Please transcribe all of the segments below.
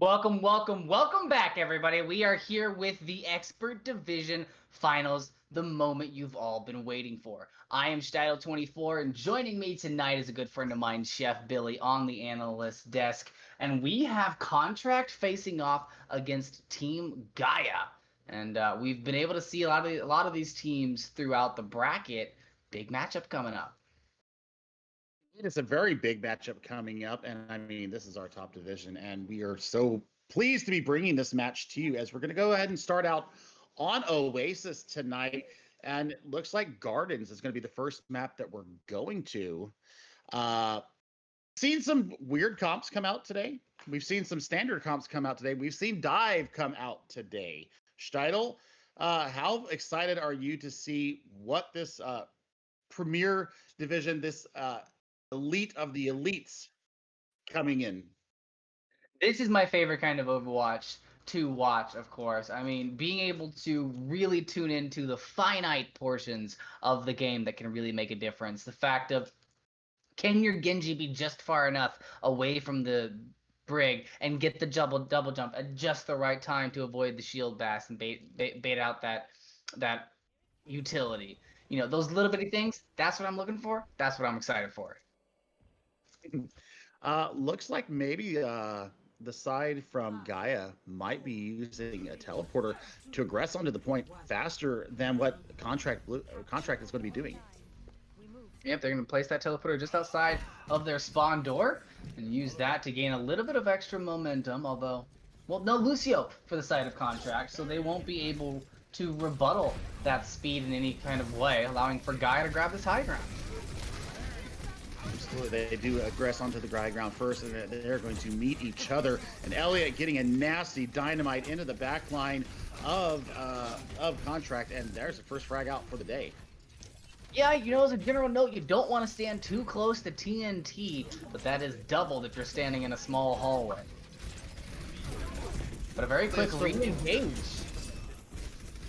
Welcome back, everybody. We are here with the Expert Division Finals, the moment you've all been waiting for. I am Style24, and joining me tonight is a good friend of mine, Chef Billy, on the analyst desk. And we have Contract facing off against Team Gaia. And we've been able to see a lot of these teams throughout the bracket. Big matchup coming up. It is a very big matchup coming up, and I mean, this is our top division, and we are so pleased to be bringing this match to you as we're going to go ahead and start out on Oasis tonight, and it looks like Gardens is going to be the first map that we're going to. Uh, Seen some weird comps come out today. We've seen some standard comps come out today. We've seen Dive come out today. Steidel, how excited are you to see what this premier division, this elite of the elites coming in? This is my favorite kind of Overwatch to watch, of course. I mean, being able to really tune into the finite portions of the game that can really make a difference. The fact of, can your Genji be just far enough away from the Brig and get the double jump at just the right time to avoid the shield bass and bait out that utility. You know, those little bitty things, that's what I'm looking for. That's what I'm excited for. Looks like maybe the side from Gaia might be using a teleporter to aggress onto the point faster than what contract is going to be doing. Yep, they're going to place that teleporter just outside of their spawn door and use that to gain a little bit of extra momentum, although, well, no Lucio for the side of Contract, so they won't be able to rebuttal that speed in any kind of way, allowing for Gaia to grab this high ground. Absolutely, they do aggress onto the dry ground first, and they're going to meet each other. And Elliot getting a nasty dynamite into the back line of Contract, and there's the first frag out for the day. Yeah, you know, as a general note, you don't want to stand too close to TNT, but that is doubled if you're standing in a small hallway. But a very quick re-engage.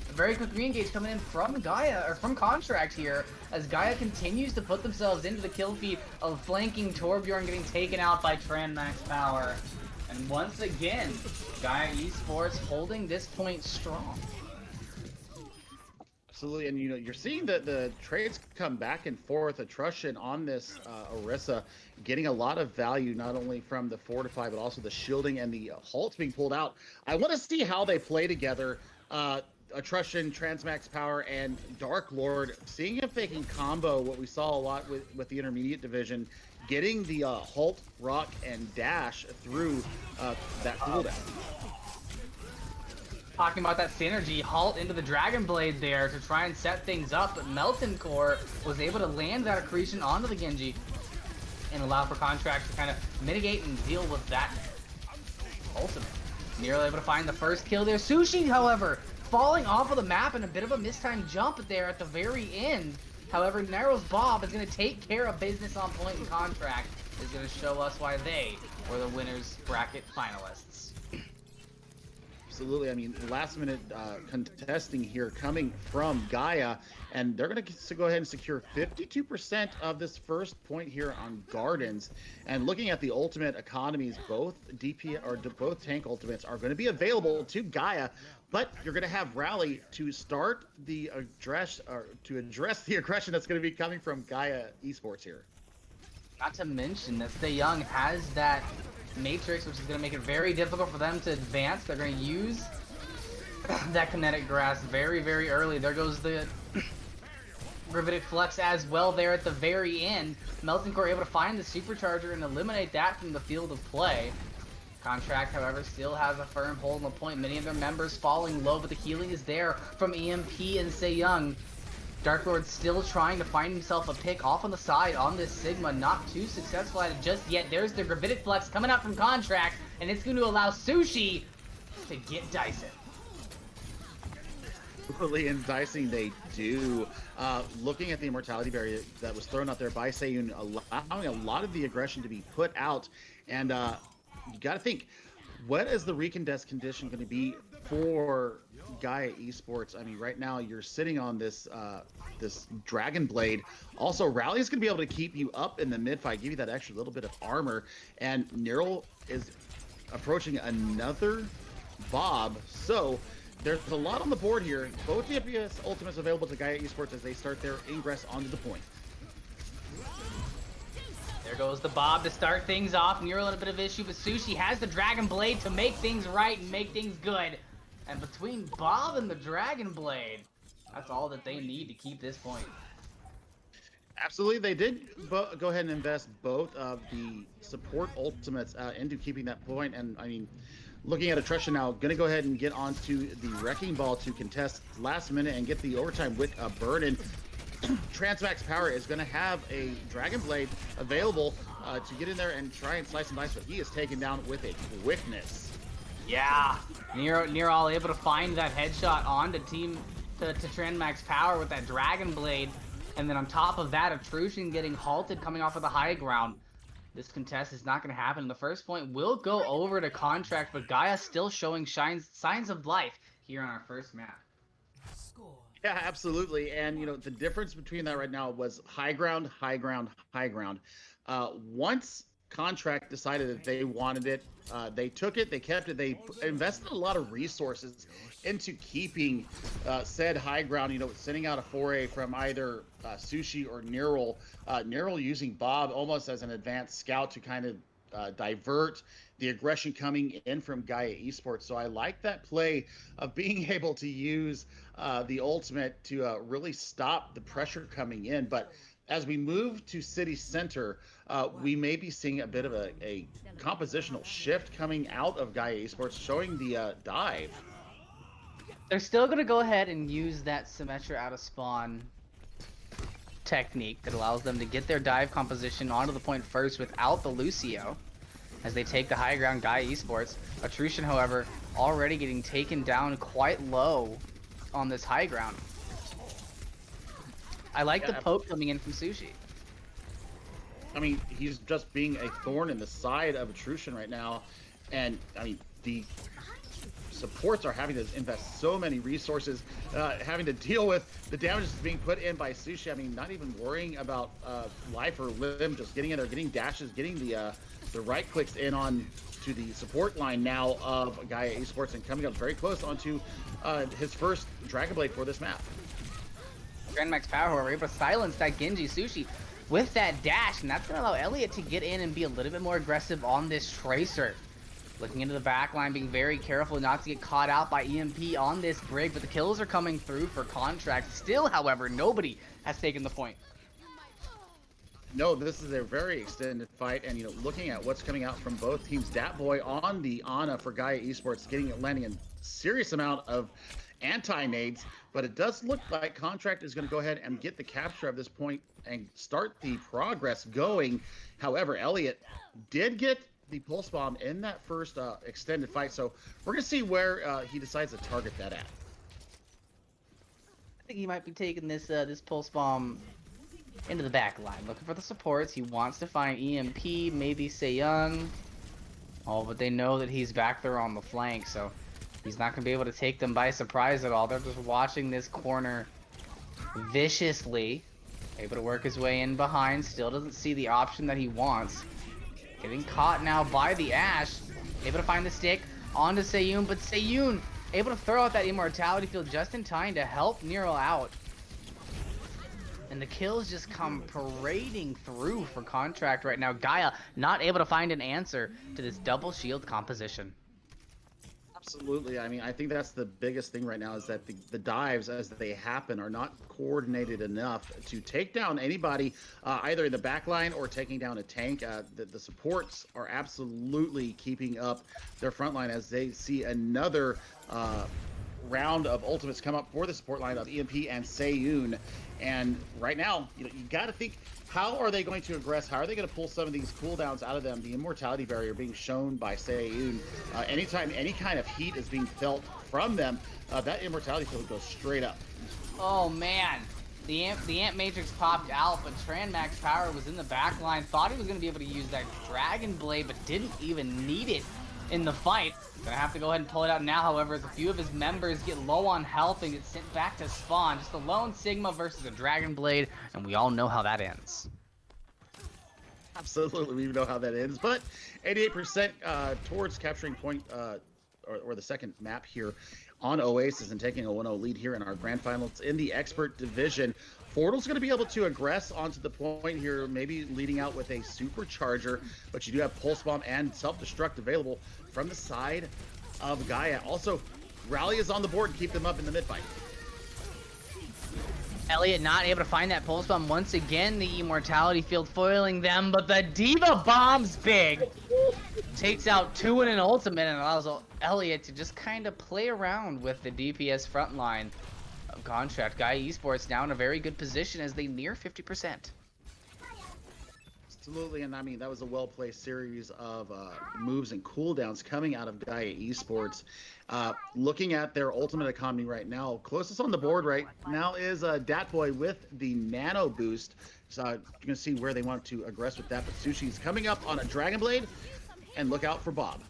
A very quick re-engage coming in from Gaia, or from Contract here, as Gaia continues to put themselves into the kill feed of flanking Torbjorn getting taken out by Tran Max Power. And once again, Gaia Esports holding this point strong. Absolutely, and you know you're seeing the trades come back and forth. Atrustion on this Orisa getting a lot of value, not only from the fortify but also the shielding and the halts being pulled out. I want to see how they play together. Atrustion, Transmax Power, and Dark Lord, seeing if they can combo what we saw a lot with the intermediate division, getting the halt, rock, and dash through that cooldown. Talking about that synergy, halt into the Dragon Blade there to try and set things up, but Melton Core was able to land that accretion onto the Genji and allow for Contract to kind of mitigate and deal with that ultimate. Nearly able to find the first kill there. Sushi, however, falling off of the map in a bit of a mistimed jump there at the very end. However, Narrow's Bob is going to take care of business on point, and Contract is going to show us why they were the winners bracket finalists. Absolutely. I mean, last minute contesting here coming from Gaia, and they're going to go ahead and secure 52% of this first point here on Gardens. And looking at the ultimate economies, both DP or both tank ultimates are going to be available to Gaia, but you're going to have Rally to start the address the aggression that's going to be coming from Gaia Esports here. Not to mention that Stay Young has that Matrix, which is going to make it very difficult for them to advance. They're going to use that Kinetic Grass very, very early. There goes the Gravitic Flux as well there at the very end. Melting Core able to find the Supercharger and eliminate that from the field of play. Contract, however, still has a firm hold on the point. Many of their members falling low, but the healing is there from EMP and Stay Young. Dark Lord still trying to find himself a pick off on the side on this Sigma. Not too successful at it just yet. There's the Gravitic Flex coming out from Contract, and it's going to allow Sushi to get Dyson. Really indicing they do. Looking at the immortality barrier that was thrown out there by Seiyun, allowing a lot of the aggression to be put out, and you got to think, what is the recontest condition going to be for Gaia Esports? I mean, right now you're sitting on this this Dragon Blade. Also, Rally is going to be able to keep you up in the mid fight, give you that extra little bit of armor. And Neural is approaching another Bob. So there's a lot on the board here. Both the FPS ultimates available to Gaia Esports as they start their ingress onto the point. There goes the Bob to start things off. Near a little bit of issue, but Sushi has the Dragon Blade to make things right and make things good. And between Bob and the Dragon Blade, that's all that they need to keep this point. Absolutely, they did go ahead and invest both of the support ultimates into keeping that point. And I mean, looking at attrition now, going to go ahead and get onto the Wrecking Ball to contest last minute and get the overtime with a burden. Transmax Power is going to have a Dragon Blade available to get in there and try and slice and dice, but he is taken down with a quickness. Yeah, Near all able to find that headshot on to Transmax Power with that Dragon Blade. And then on top of that, Atrution getting halted coming off of the high ground. This contest is not going to happen. The first point will go over to Contract, but Gaia still showing signs of life here on our first map. Yeah, absolutely. And, you know, the difference between that right now was high ground, high ground, high ground. Once Contract decided that they wanted it, they took it, they kept it, they invested a lot of resources into keeping said high ground, you know, sending out a foray from either Sushi or Neural. Neural using Bob almost as an advanced scout to kind of divert the aggression coming in from Gaia Esports. So I like that play of being able to use the ultimate to really stop the pressure coming in. But as we move to City Center, we may be seeing a bit of a compositional shift coming out of Gaia Esports, showing the dive. They're still going to go ahead and use that Symmetra out of spawn technique that allows them to get their dive composition onto the point first without the Lucio as they take the high ground. Gaia Esports. Atrution, however, already getting taken down quite low on this high ground. I like the poke coming in from Sushi. I mean, he's just being a thorn in the side of Atrution right now. And, I mean, the supports are having to invest so many resources, having to deal with the damages being put in by Sushi. I mean, not even worrying about life or limb, just getting in there, getting dashes, getting the right clicks in on to the support line now of Gaia Esports, and coming up very close onto his first Dragon Blade for this map. Grandmax Power, however, able to silence that Genji Sushi with that dash, and that's going to allow Elliot to get in and be a little bit more aggressive on this Tracer. Looking into the back line, being very careful not to get caught out by EMP on this Brig, but the kills are coming through for Contract. Still, however, nobody has taken the point. No, this is a very extended fight, and, you know, looking at what's coming out from both teams, Dat Boy on the Ana for Gaia Esports, landing a serious amount of anti-nades, but it does look like Contract is going to go ahead and get the capture of this point and start the progress going. However, Elliot did get the pulse bomb in that first extended fight, so we're going to see where he decides to target that at. I think he might be taking this this pulse bomb into the back line, looking for the supports. He wants to find EMP, maybe Seyoung. Oh, but they know that he's back there on the flank, so he's not going to be able to take them by surprise at all. They're just watching this corner viciously. Able to work his way in behind. Still doesn't see the option that he wants. Getting caught now by the Ash. Able to find the stick onto Seyoung, but Seyoung able to throw out that Immortality Field just in time to help Nero out. And the kills just come parading through for Contract right now. Gaia not able to find an answer to this double shield composition. Absolutely. I mean, I think that's the biggest thing right now, is that the dives as they happen are not coordinated enough to take down anybody, either in the back line or taking down a tank. The supports are absolutely keeping up their front line as they see another round of ultimates come up for the support line of EMP and Seyoung. And right now, you got to think, how are they going to aggress? How are they going to pull some of these cooldowns out of them? The immortality barrier being shown by Seyoung. Anytime any kind of heat is being felt from them, that immortality field goes straight up. Oh man, the Ant Matrix popped out, but Transmax Power was in the back line. Thought he was going to be able to use that Dragon Blade, but didn't even need it in the fight. Gonna have to go ahead and pull it out now, however, as a few of his members get low on health and get sent back to spawn. Just a lone Sigma versus a Dragon Blade, and we all know how that ends. Absolutely, we know how that ends. But 88% towards capturing point or the second map here on Oasis and taking a 1-0 lead here in our grand finals in the expert division. Fortal's going to be able to aggress onto the point here, maybe leading out with a supercharger, but you do have pulse bomb and self-destruct available from the side of Gaia. Also, Rally is on the board and keep them up in the mid fight. Elliot not able to find that pulse bomb once again. The immortality field foiling them, but the Diva bombs big. Takes out 2 in an ultimate and allows Elliot to just kind of play around with the DPS front line of Contract. Gaia Esports now in a very good position as they near 50%. Absolutely, and I mean, that was a well-placed series of moves and cooldowns coming out of Gaia Esports. Looking at their ultimate economy right now, closest on the board right now is Datboy with the Nano Boost. So you're going to see where they want to aggress with that, but Sushi's coming up on a Dragon Blade, and look out for Bob.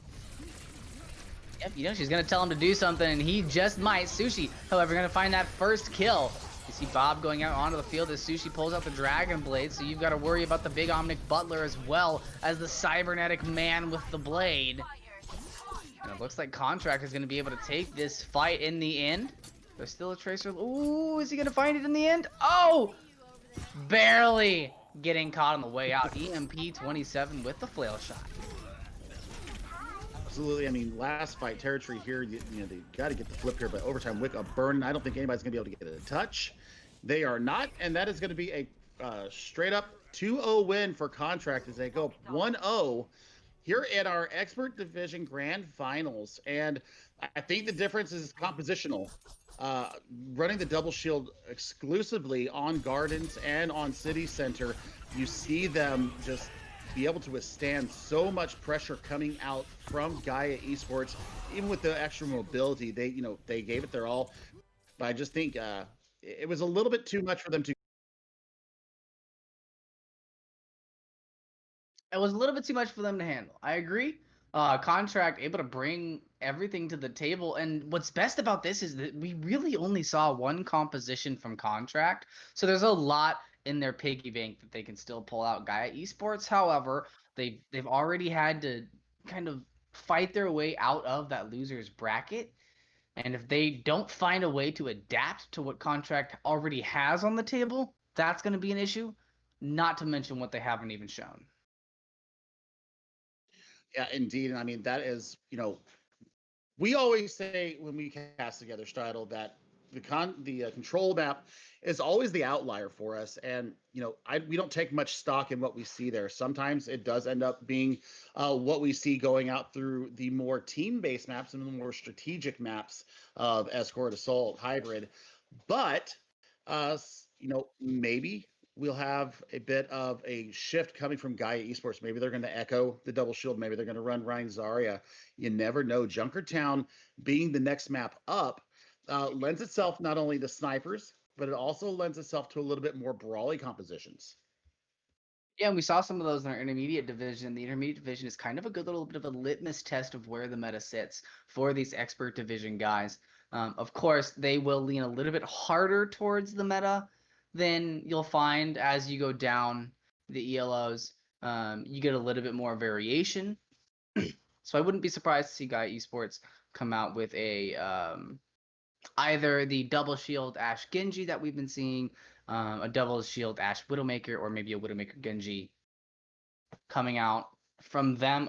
Yep, you know she's going to tell him to do something, and he just might. Sushi, however, going to find that first kill. You see Bob going out onto the field as Sushi pulls out the Dragon Blade, so you've got to worry about the big Omnic Butler as well as the cybernetic man with the blade. And it looks like Contract is going to be able to take this fight in the end. There's still a Tracer. Ooh, is he going to find it in the end? Oh! Barely getting caught on the way out. EMP 27 with the flail shot. Absolutely. I mean, last fight territory here, you know, they got to get the flip here, but overtime wick of burn. I don't think anybody's going to be able to get a touch. They are not, and that is going to be a straight up 2-0 win for Contract as they go 1-0 here in our expert division grand finals. And I think the difference is compositional. Running the double shield exclusively on Gardens and on City Center, you see them just be able to withstand so much pressure coming out from Gaia Esports. Even with the extra mobility, they gave it their all. But I just think it was a little bit too much for them to. It was a little bit too much for them to handle. I agree. Contract able to bring everything to the table, and what's best about this is that we really only saw one composition from Contract, so there's a lot in their piggy bank that they can still pull out. Gaia Esports, however, they've already had to kind of fight their way out of that losers bracket, and if they don't find a way to adapt to what Contract already has on the table, that's going to be an issue. Not to mention what they haven't even shown. Yeah, indeed. And I mean, that is, we always say when we cast together Straddle that the control map is always the outlier for us, and we don't take much stock in what we see there. Sometimes it does end up being what we see going out through the more team-based maps and the more strategic maps of Escort, Assault, Hybrid. But maybe we'll have a bit of a shift coming from Gaia Esports. Maybe they're going to echo the double shield. Maybe they're going to run Ryan Zarya. You never know. Junkertown being the next map up lends itself not only to snipers, but it also lends itself to a little bit more brawly compositions. Yeah, and we saw some of those in our intermediate division. The intermediate division is kind of a good little bit of a litmus test of where the meta sits for these expert division guys. Of course, they will lean a little bit harder towards the meta than you'll find as you go down the ELOs. You get a little bit more variation. So I wouldn't be surprised to see Gaia Esports come out with a either the double shield Ashe Genji that we've been seeing, a double shield Ashe Widowmaker, or maybe a Widowmaker Genji coming out from them.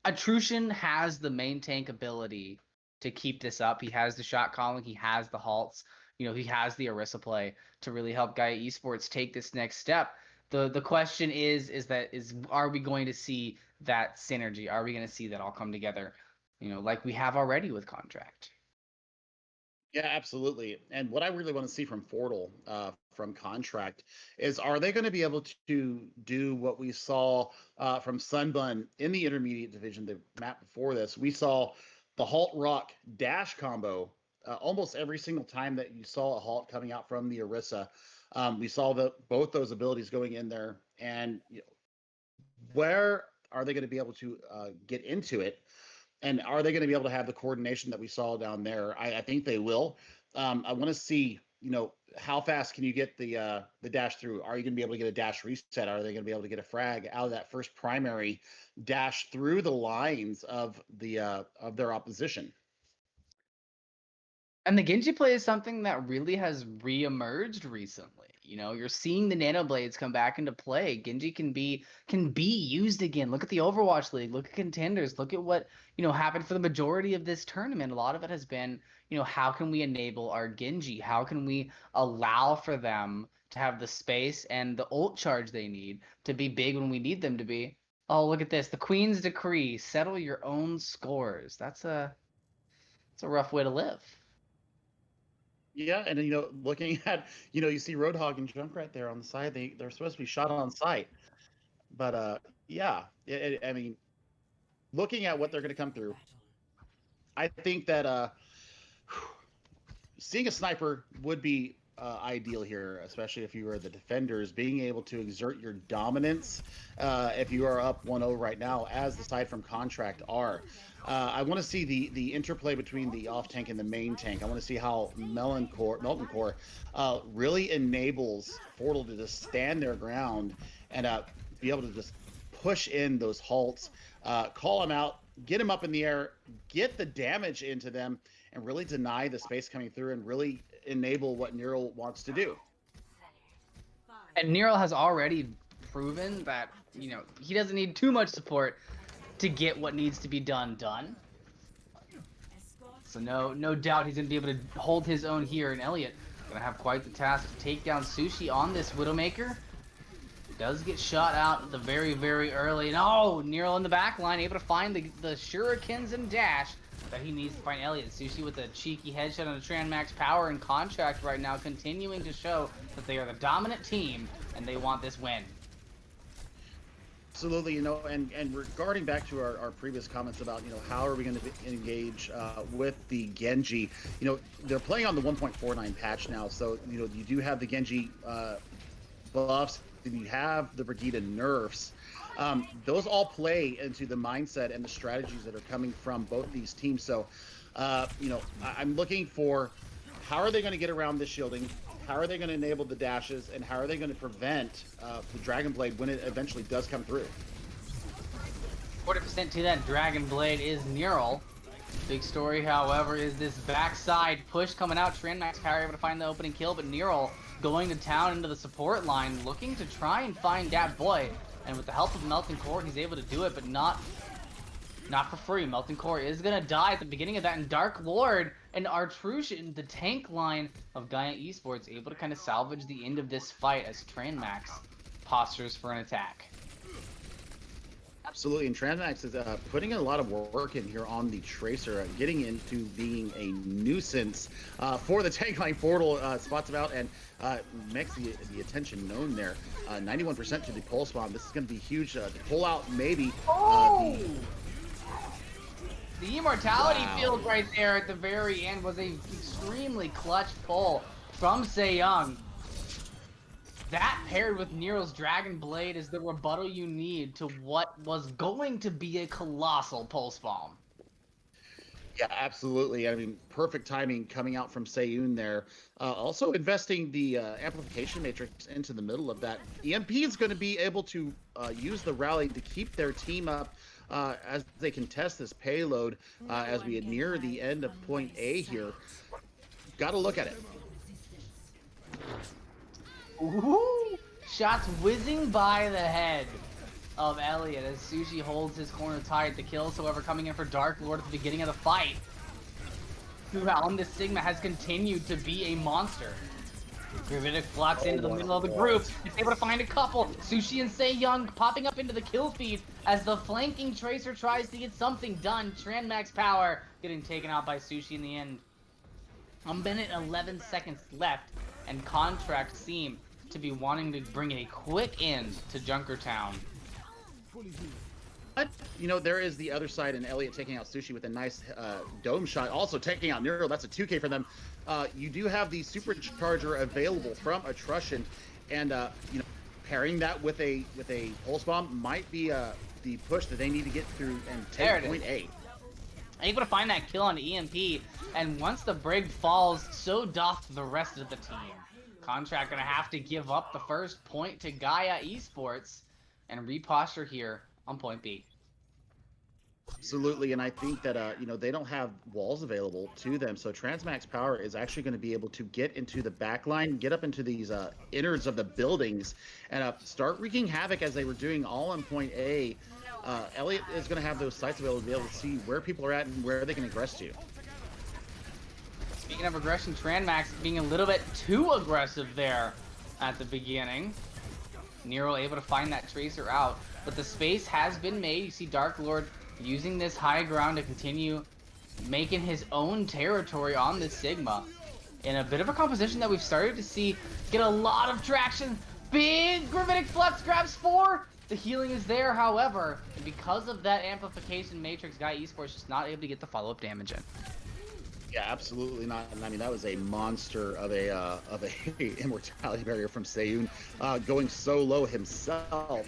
Atrushan has the main tank ability to keep this up. He has the shot calling, he has the halts, he has the Orisa play to really help Gaia Esports take this next step. The question is are we going to see that synergy? Are we going to see that all come together, like we have already with Contract? Yeah, absolutely. And what I really want to see from Fortal, from Contract, is are they going to be able to do what we saw from Sunbun in the intermediate division, the map before this? We saw the Halt Rock dash combo almost every single time that you saw a halt coming out from the Orisa. We saw both those abilities going in there, and where are they going to be able to get into it? And are they going to be able to have the coordination that we saw down there? I think they will. I want to see how fast can you get the dash through? Are you going to be able to get a dash reset? Are they going to be able to get a frag out of that first primary dash through the lines of their opposition? And the Genji play is something that really has re-emerged recently. You know, you're seeing the Nano Blades come back into play. Genji can be used again. Look at the Overwatch League. Look at contenders. Look at what, happened for the majority of this tournament. A lot of it has been, how can we enable our Genji? How can we allow for them to have the space and the ult charge they need to be big when we need them to be? Oh, look at this. The Queen's Decree. Settle your own scores. That's a rough way to live. Yeah, and looking at you see Roadhog and Junkrat there on the side. They're supposed to be shot on sight, but yeah, I mean, looking at what they're going to come through, I think that seeing a sniper would be ideal here, especially if you are the defenders, being able to exert your dominance if you are up 1-0 right now, as the side from Contract are. I want to see the interplay between the off tank and the main tank. I want to see how Melton Core really enables Fortal to just stand their ground and be able to just push in those halts, call them out, get them up in the air, get the damage into them, and really deny the space coming through and really enable what Neural wants to do. And Neural has already proven that, he doesn't need too much support to get what needs to be done. So no doubt he's going to be able to hold his own here, and Elliot going to have quite the task to take down Sushi on this Widowmaker. Does get shot out at the very, very early. And Neural in the back line, able to find the shurikens and dash that he needs to find Elliot. Sushi with a cheeky headshot on a Transmax Power and Contract right now, continuing to show that they are the dominant team and they want this win. Absolutely, and regarding back to our previous comments about, how are we going to engage with the Genji, they're playing on the 1.49 patch now, so, you do have the Genji buffs, and you have the Brigitte nerfs. Those all play into the mindset and the strategies that are coming from both these teams. So, I'm looking for how are they going to get around the shielding, how are they going to enable the dashes, and how are they going to prevent the Dragon Blade when it eventually does come through. 40% to that Dragon Blade is Neural. Big story, however, is this backside push coming out. Transmax Power able to find the opening kill, but Neural going to town into the support line, looking to try and find that boy. And with the help of Melton Core, he's able to do it, but not for free. Melton Core is going to die at the beginning of that, and Dark Lord and Artrusian, the tank line of Gaia Esports, able to kind of salvage the end of this fight as Transmax postures for an attack. Absolutely, and Transmax is putting in a lot of work in here on the Tracer, getting into being a nuisance for the tank line. Portal spots about and makes the attention known there. 91% to the pulse bomb. This is going to be huge to pull out maybe. The immortality field right there at the very end was a extremely clutch pull from Young. That paired with Nero's Dragon Blade is the rebuttal you need to what was going to be a colossal pulse bomb. Yeah, absolutely. I mean, perfect timing coming out from Seiyun there. Also investing the amplification matrix into the middle of that. EMP is going to be able to use the rally to keep their team up as they contest this payload as we near the end of point A here. Got to look at it. Ooh, shots whizzing by the head of Elliot as Sushi holds his corner tight. The kills, however, coming in for Dark Lord at the beginning of the fight. Throughout this Sigma has continued to be a monster. Gravitic flocks into the middle of the group. It's able to find a couple. Sushi and Young popping up into the kill feed as the flanking Tracer tries to get something done. Transmax Power getting taken out by Sushi in the end. 1 minute and 11 seconds left, and Contract seem to be wanting to bring a quick end to Junkertown. But, there is the other side, and Elliot taking out Sushi with a nice dome shot. Also taking out Nero, that's a 2K for them. You do have the supercharger available from Atrusian, and, pairing that with a pulse bomb might be the push that they need to get through and take point A. able to find that kill on EMP, and once the Brig falls, so doth the rest of the team. Contract gonna have to give up the first point to Gaia Esports and reposture here on point B. Absolutely, and I think that you know, they don't have walls available to them, so Transmax Power is actually going to be able to get into the back line, get up into these innards of the buildings, and start wreaking havoc as they were doing all on point A. Elliot is going to have those sites available to be able to see where people are at and where they can aggress to. Speaking of aggression, Transmax being a little bit too aggressive there at the beginning. Nero able to find that Tracer out, but the space has been made. You see Dark Lord using this high ground to continue making his own territory on this Sigma. In a bit of a composition that we've started to see get a lot of traction. Big Gravitic Flux grabs 4. The healing is there, however, and because of that amplification matrix, Gaia Esports just not able to get the follow-up damage in. Yeah, absolutely not. And I mean, that was a monster of a immortality barrier from Seiyun, going so low himself.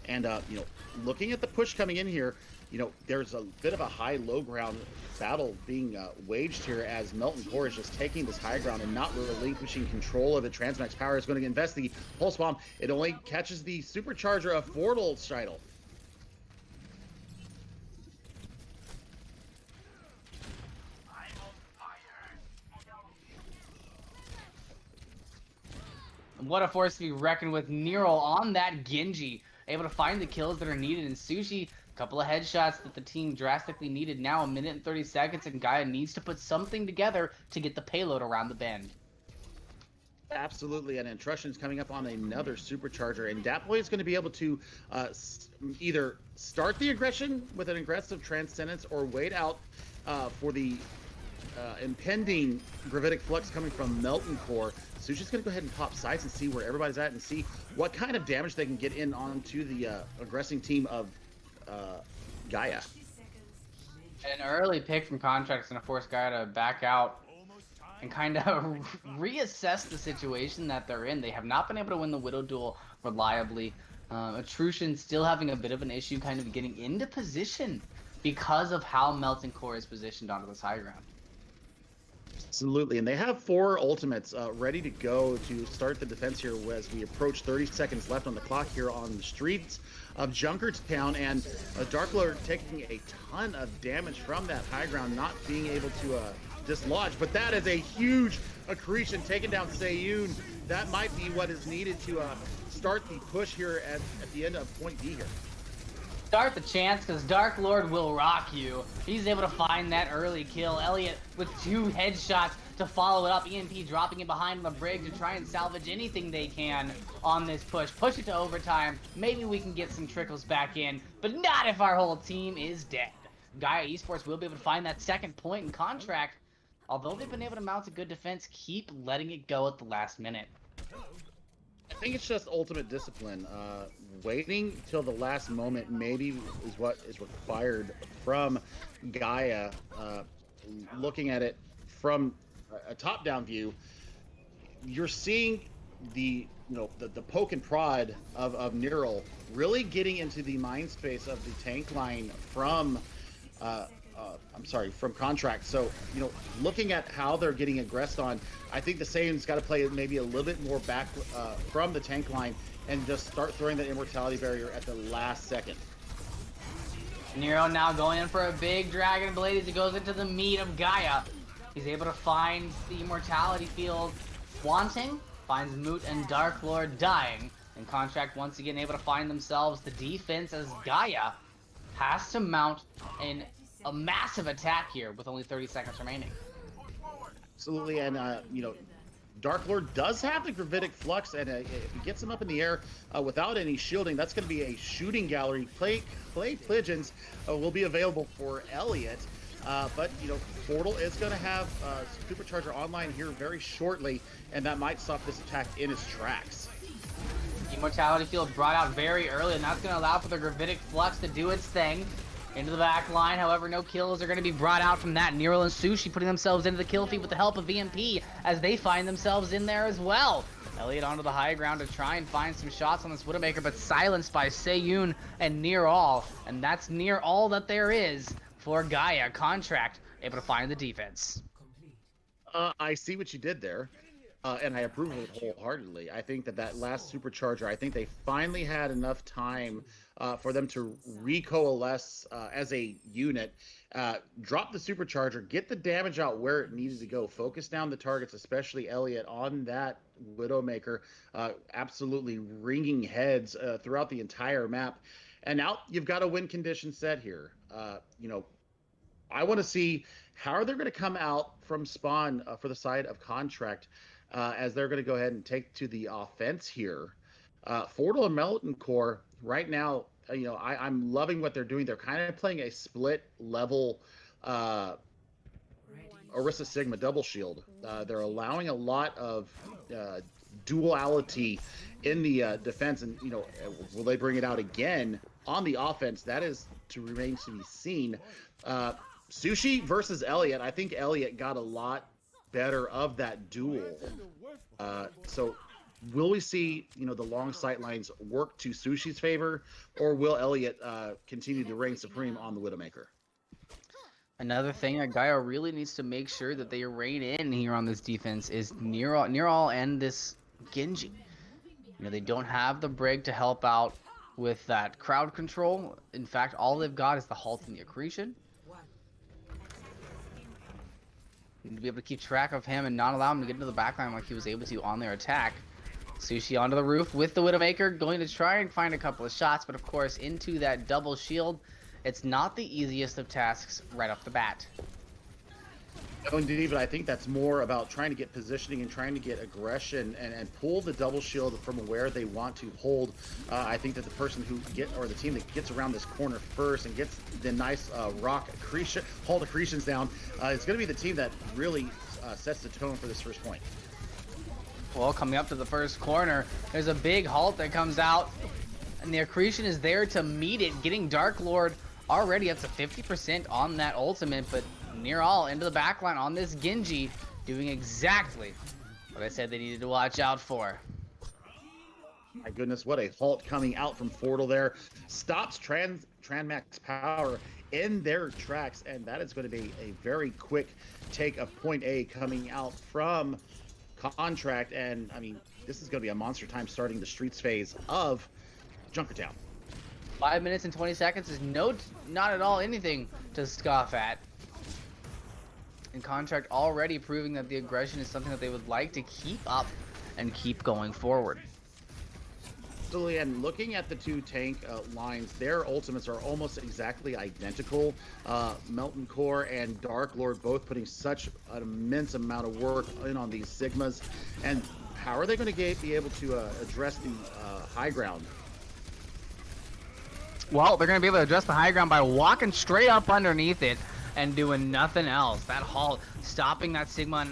And you know, looking at the push coming in here, you know, there's a bit of a high-low ground battle being waged here as Melton Core is just taking this high ground and not relinquishing control of it. Transmax Power is going to invest the Pulse Bomb. It only catches the supercharger of Fortal Shidle. What a force to be reckoned with. Nero on that Genji, able to find the kills that are needed in Sushi. A couple of headshots that the team drastically needed. Now 1 minute and 30 seconds, and Gaia needs to put something together to get the payload around the bend. Absolutely, and Intrustion's coming up on another supercharger, and Datboy is going to be able to either start the aggression with an aggressive Transcendence or wait out for the impending Gravitic Flux coming from Melton Core. Sushi's going to go ahead and pop sights and see where everybody's at and see what kind of damage they can get in onto the aggressing team of Gaia. An early pick from Contract is going to force Gaia to back out and kind of reassess the situation that they're in. They have not been able to win the Widow duel reliably. Atrution still having a bit of an issue kind of getting into position because of how Melton Core is positioned onto this high ground. Absolutely, and they have 4 ultimates ready to go to start the defense here as we approach 30 seconds left on the clock here on the streets of Junkertown, and Dark Lord taking a ton of damage from that high ground, not being able to dislodge, but that is a huge accretion taking down Seiyun. That might be what is needed to start the push here at the end of point B here. Start the chance, because Dark Lord will rock you. He's able to find that early kill. Elliot with 2 headshots to follow it up. EMP dropping it behind the Brig to try and salvage anything they can on this push. Push it to overtime. Maybe we can get some trickles back in, but not if our whole team is dead. Gaia Esports will be able to find that second point in Contract. Although they've been able to mount a good defense, keep letting it go at the last minute. I think it's just ultimate discipline. Waiting till the last moment maybe is what is required from Gaia. Looking at it from a top-down view, you're seeing the poke and prod of Neural really getting into the mind space of the tank line from from Contract. So, you know, looking at how they're getting aggressed on, I think the Saiyans got to play maybe a little bit more back from the tank line and just start throwing that immortality barrier at the last second. Nero now going in for a big Dragon Blade as he goes into the meat of Gaia. He's able to find the immortality field wanting, finds Moot and Dark Lord dying, and Contract once again able to find themselves the defense as Gaia has to mount a massive attack here with only 30 seconds remaining. Absolutely, and you know, Dark Lord does have the Gravitic Flux, and if he gets him up in the air without any shielding, that's going to be a shooting gallery. Clay Pigeons will be available for Elliot, but you know, Portal is going to have Supercharger online here very shortly, and that might stop this attack in its tracks. Immortality field brought out very early, and that's going to allow for the Gravitic Flux to do its thing. Into the back line, however, no kills are going to be brought out from that. Nero and Sushi putting themselves into the kill feed with the help of VMP as they find themselves in there as well. Elliot onto the high ground to try and find some shots on this Widowmaker, but silenced by Seiyun and near all. And that's near all that there is for Gaia. Contract able to find the defense. I see what you did there, and I approve of it wholeheartedly. I think that last supercharger, I think they finally had enough time for them to recoalesce as a unit, drop the supercharger, get the damage out where it needed to go, focus down the targets, especially Elliot on that Widowmaker, absolutely ringing heads throughout the entire map. And now you've got a win condition set here. I want to see how are they going to come out from spawn for the side of contract as they're going to go ahead and take to the offense here. Fortal and Melton Core right now, I'm loving what they're doing. They're kind of playing a split level Orisa Sigma double shield. They're allowing a lot of duality in the defense, and will they bring it out again on the offense? That is to remain to be seen. Sushi versus Elliot. I think Elliot got a lot better of that duel. So will we see, the long sight lines work to Sushi's favor, or will Elliot continue to reign supreme on the Widowmaker? Another thing that Gaia really needs to make sure that they rein in here on this defense is Neural and this Genji. They don't have the Brig to help out with that crowd control. In fact, all they've got is the halt and the accretion. To be able to keep track of him and not allow him to get into the backline like he was able to on their attack. Sushi onto the roof with the Widowmaker, going to try and find a couple of shots, but of course into that double shield. It's not the easiest of tasks right off the bat. No, indeed, but I think that's more about trying to get positioning and trying to get aggression and pull the double shield from where they want to hold. I think that the person the team that gets around this corner first and gets the nice rock accretion, hold accretions down, is going to be the team that really sets the tone for this first point. Well, coming up to the first corner, there's a big halt that comes out, and the accretion is there to meet it, getting Dark Lord already up to 50% on that ultimate, but Neural into the backline on this Genji, doing exactly what I said they needed to watch out for. My goodness, what a halt coming out from Fortal there. Stops Tranmax power in their tracks, and that is going to be a very quick take of point A coming out from contract. And I mean, this is going to be a monster time starting the streets phase of Junkertown. 5 minutes and 20 seconds is not at all anything to scoff at. And contract already proving that the aggression is something that they would like to keep up and keep going forward. And looking at the two tank lines, their ultimates are almost exactly identical. Melton Core and Dark Lord both putting such an immense amount of work in on these Sigmas. And how are they going to be able to address the high ground? Well, they're going to be able to address the high ground by walking straight up underneath it and doing nothing else. That halt stopping that Sigma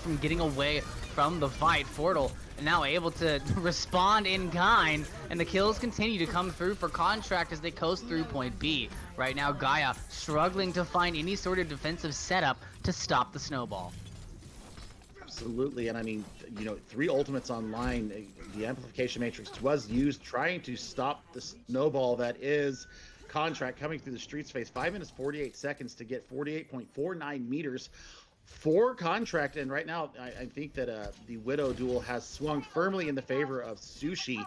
from getting away from the fight. Fortal now able to respond in kind, and the kills continue to come through for contract as they coast through point B. Right now, Gaia struggling to find any sort of defensive setup to stop the snowball. Absolutely, and I mean, 3 ultimates online. The amplification matrix was used trying to stop the snowball that is contract coming through the streets phase. 5 minutes 48 seconds to get 48.49 meters for contract, and right now I think that the Widow duel has swung firmly in the favor of Sushi,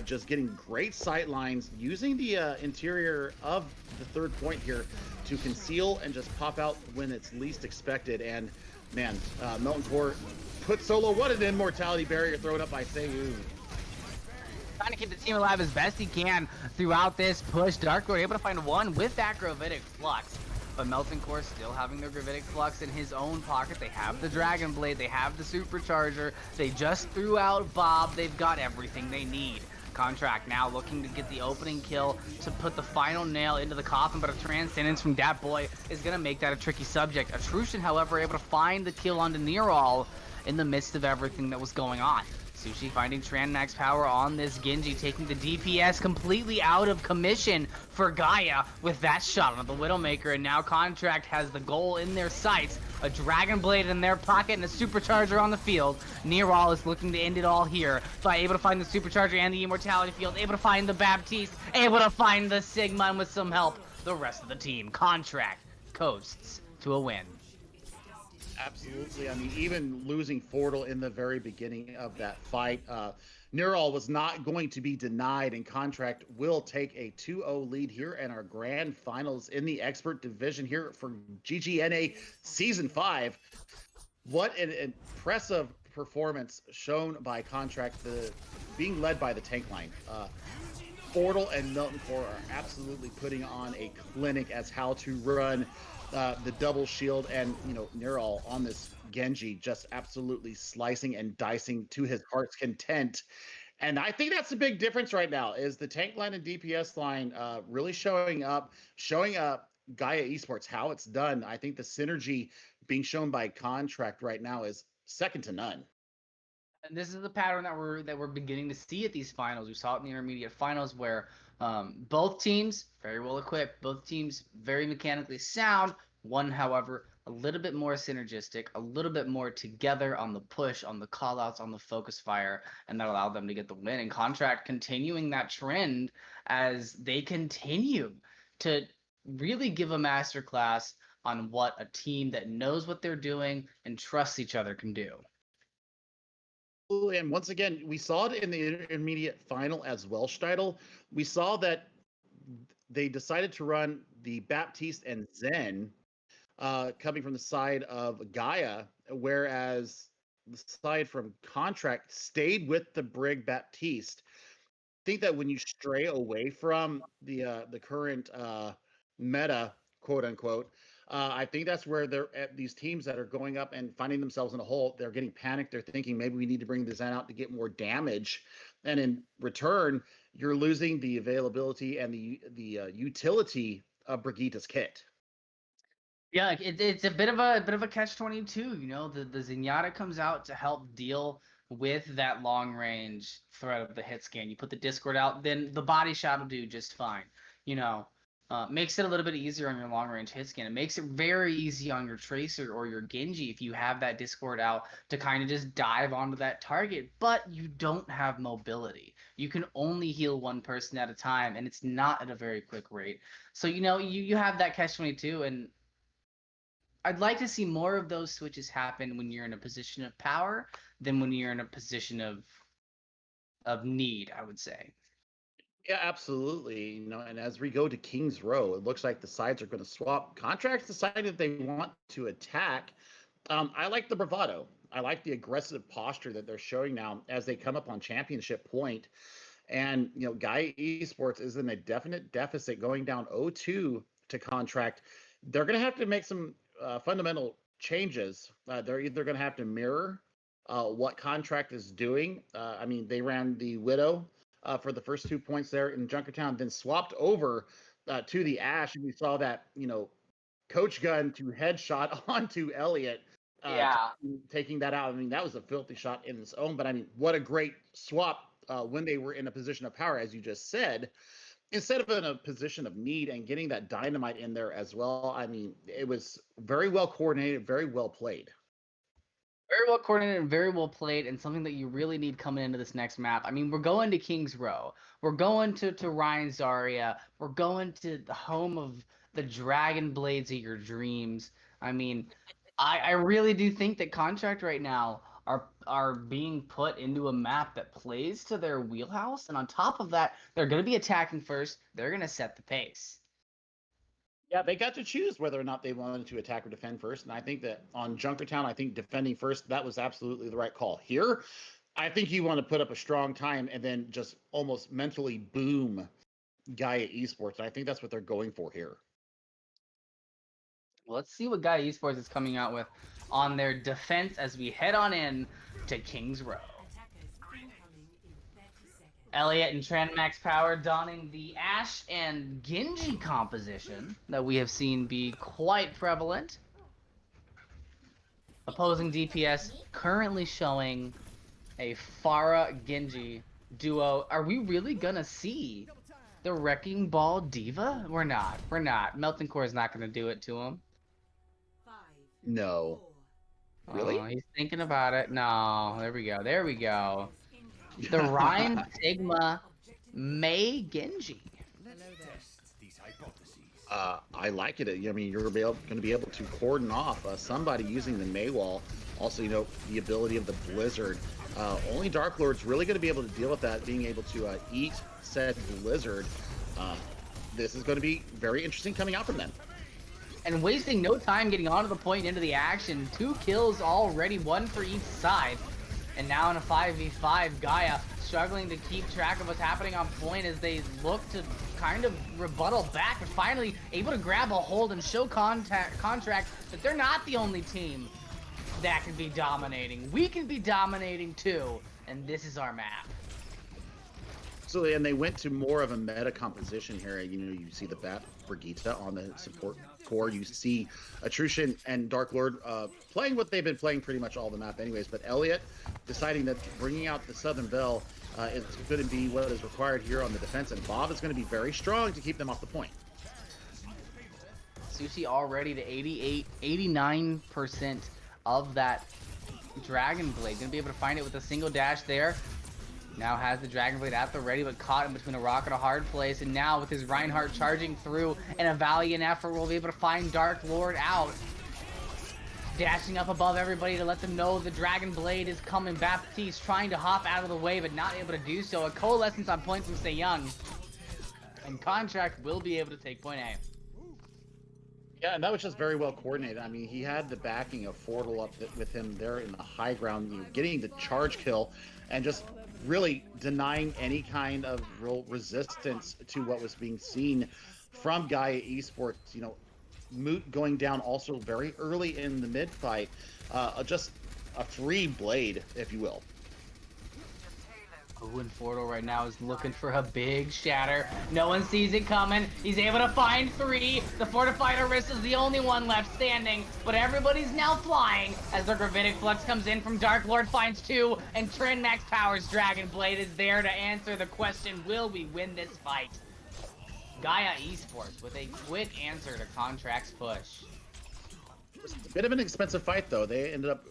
just getting great sight lines, using the interior of the third point here to conceal and just pop out when it's least expected. And man, Melton Core put solo. What an immortality barrier thrown up by Seiyuu. Trying to keep the team alive as best he can throughout this push. Dark Lord able to find one with that Gravitic Flux. But Melton Core still having their Gravitic Flux in his own pocket. They have the Dragon Blade. They have the Supercharger. They just threw out Bob. They've got everything they need. Contract now looking to get the opening kill to put the final nail into the coffin, but a Transcendence from Dat Boy is going to make that a tricky subject. Atrushan, however, able to find the kill onto Neural in the midst of everything that was going on. Sushi finding Tran max power on this Genji, taking the DPS completely out of commission for Gaia with that shot on the Widowmaker, and now Contract has the goal in their sights, a Dragon Blade in their pocket and a Supercharger on the field. Nearall is looking to end it all here by able to find the Supercharger and the Immortality field, able to find the Baptiste, able to find the Sigma, and with some help, the rest of the team. Contract coasts to a win. Absolutely. I mean, even losing Fordle in the very beginning of that fight, Neural was not going to be denied, and Contract will take a 2-0 lead here in our grand finals in the expert division here for GGNA Season 5. What an impressive performance shown by Contract, being led by the tank line. Fordle and Milton Core are absolutely putting on a clinic as how to run the double shield, and Neural on this Genji just absolutely slicing and dicing to his heart's content. And I think that's the big difference right now is the tank line and DPS line really showing up Gaia Esports how it's done. I think the synergy being shown by Contract right now is second to none. And this is the pattern that we're beginning to see at these finals. We saw it in the intermediate finals where both teams very well equipped, both teams very mechanically sound. One, however, a little bit more synergistic, a little bit more together on the push, on the callouts, on the focus fire, and that allowed them to get the win. And Contract continuing that trend as they continue to really give a masterclass on what a team that knows what they're doing and trusts each other can do. And once again, we saw it in the intermediate final as well, Steidel. We saw that they decided to run the Baptiste and Zen coming from the side of Gaia, whereas the side from Contract stayed with the Brig Baptiste. I think that when you stray away from the current meta, quote unquote, I think that's where they're at. These teams that are going up and finding themselves in a hole, they're getting panicked. They're thinking maybe we need to bring the Zen out to get more damage, and in return, you're losing the availability and the utility of Brigitte's kit. Yeah, it's a bit of a catch-22. The Zenyatta comes out to help deal with that long range threat of the hit scan. You put the Discord out, then the body shot will do just fine. Makes it a little bit easier on your long range hit scan. It makes it very easy on your Tracer or your Genji if you have that Discord out to kind of just dive onto that target. But you don't have mobility. You can only heal one person at a time, and it's not at a very quick rate. So you have that catch-22, and I'd like to see more of those switches happen when you're in a position of power than when you're in a position of need, I would say. Yeah, absolutely. And as we go to King's Row, it looks like the sides are going to swap. Contracts decided they want to attack. I like the bravado. I like the aggressive posture that they're showing now as they come up on championship point. And, Gaia Esports is in a definite deficit going down 0-2 to Contract. They're going to have to make some fundamental changes. They're either going to have to mirror what Contract is doing. They ran the Widow for the first 2 points there in Junkertown, then swapped over to the Ash, and we saw that coach gun to headshot onto Elliott, Yeah. taking that out. That was a filthy shot in its own, but what a great swap when they were in a position of power, as you just said, instead of in a position of need, and getting that dynamite in there as well. It was very well coordinated, very well played. Very well coordinated and very well played, and something that you really need coming into this next map. We're going to King's Row. We're going to Ryan Zarya. We're going to the home of the Dragon Blades of your dreams. I really do think that Contract right now are being put into a map that plays to their wheelhouse, and on top of that, they're going to be attacking first. They're going to set the pace. Yeah, they got to choose whether or not they wanted to attack or defend first. And I think that on Junkertown, I think defending first, that was absolutely the right call. Here, I think you want to put up a strong time and then just almost mentally boom Gaia Esports. And I think that's what they're going for here. Let's see what Gaia Esports is coming out with on their defense as we head on in to King's Row. Elliott and Tran Max Power donning the Ashe and Genji composition that we have seen be quite prevalent. Opposing DPS currently showing A Pharah Genji duo. Are we really gonna see the Wrecking Ball Diva? We're not. We're not. Melton Core is not gonna do it to him. No. Really? Oh, he's thinking about it. No, there we go. There we go. The Rhyme Sigma May Genji. I like it. I mean, you're going to be able to cordon off somebody using the Maywall. Also, you know, the ability of the Blizzard. Only Dark Lord's really going to be able to deal with that, being able to eat said Blizzard. This is going to be very interesting coming out from them. And wasting no time getting onto the point into the action. 2 kills already, 1 for each side. And now in a 5v5, Gaia struggling to keep track of what's happening on point as they look to kind of rebuttal back, but finally able to grab a hold and show contract that they're not the only team that can be dominating. We can be dominating too, and this is our map. So, and they went to more of a meta composition here. You know, you see the Bat Brigitte on the support core. You see Atrushan and Dark Lord playing what they've been playing pretty much all the map anyways. But Elliot deciding that bringing out the Southern Belle is going to be what is required here on the defense. And Bob is going to be very strong to keep them off the point. Sushi already to 89% of that Dragon Blade. Gonna be able to find it with a single dash there. Now has the Dragon Blade at the ready, but caught in between a rock and a hard place. And now with his Reinhardt charging through in a valiant effort, we'll be able to find Dark Lord out. Dashing up above everybody to let them know the Dragon Blade is coming. Baptiste trying to hop out of the way, but not able to do so. A coalescence on point from Stay Young. And Contract will be able to take point A. Yeah, and that was just very well coordinated. I mean, he had the backing of Fortle up with him there in the high ground, you know, getting the charge kill and just really denying any kind of real resistance to what was being seen from Gaia Esports. You know, Moot going down also very early in the mid fight, just a free blade, if you will. Ooh, and Fortle right now is looking for a big shatter. No one sees it coming. He's able to find 3. The fortified Orisa's the only one left standing, but everybody's now flying as the Gravitic Flux comes in from Dark Lord, finds 2, and Trend Max Power's Dragon Blade is there to answer the question, will we win this fight? Gaia Esports with a quick answer to Contract's push. It was a bit of an expensive fight, though. They ended up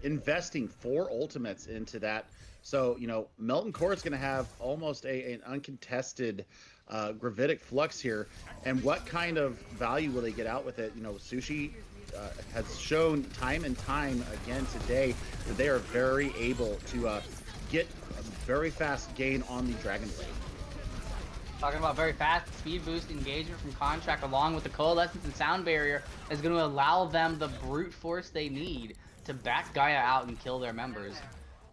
investing 4 ultimates into that. So, you know, Melton Core is going to have almost an uncontested Gravitic Flux here. And what kind of value will they get out with it? You know, Sushi has shown time and time again today that they are very able to get a very fast gain on the Dragon Blade. Talking about very fast speed boost engagement from Contract along with the Coalescence and Sound Barrier is going to allow them the brute force they need to back Gaia out and kill their members.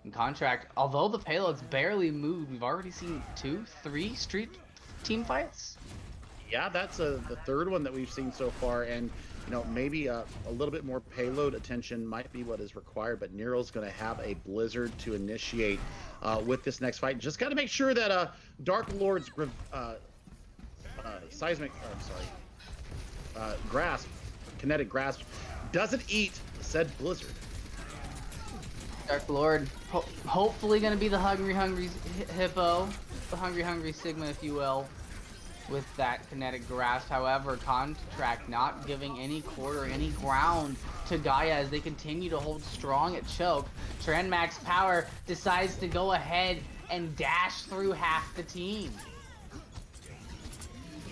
In Contract, although the payload's barely moved, we've already seen 2, 3 street team fights. Yeah, that's the 3rd one that we've seen so far, and you know, maybe a little bit more payload attention might be what is required, but Nero's going to have a Blizzard to initiate with this next fight. Just got to make sure that Dark Lord's seismic, grasp, kinetic grasp, doesn't eat said Blizzard. Dark Lord, hopefully going to be the hungry hippo, the hungry Sigma, if you will, with that kinetic grasp. However, Contract not giving any quarter, any ground to Gaia as they continue to hold strong at choke. Trend Max Power decides to go ahead and dash through half the team.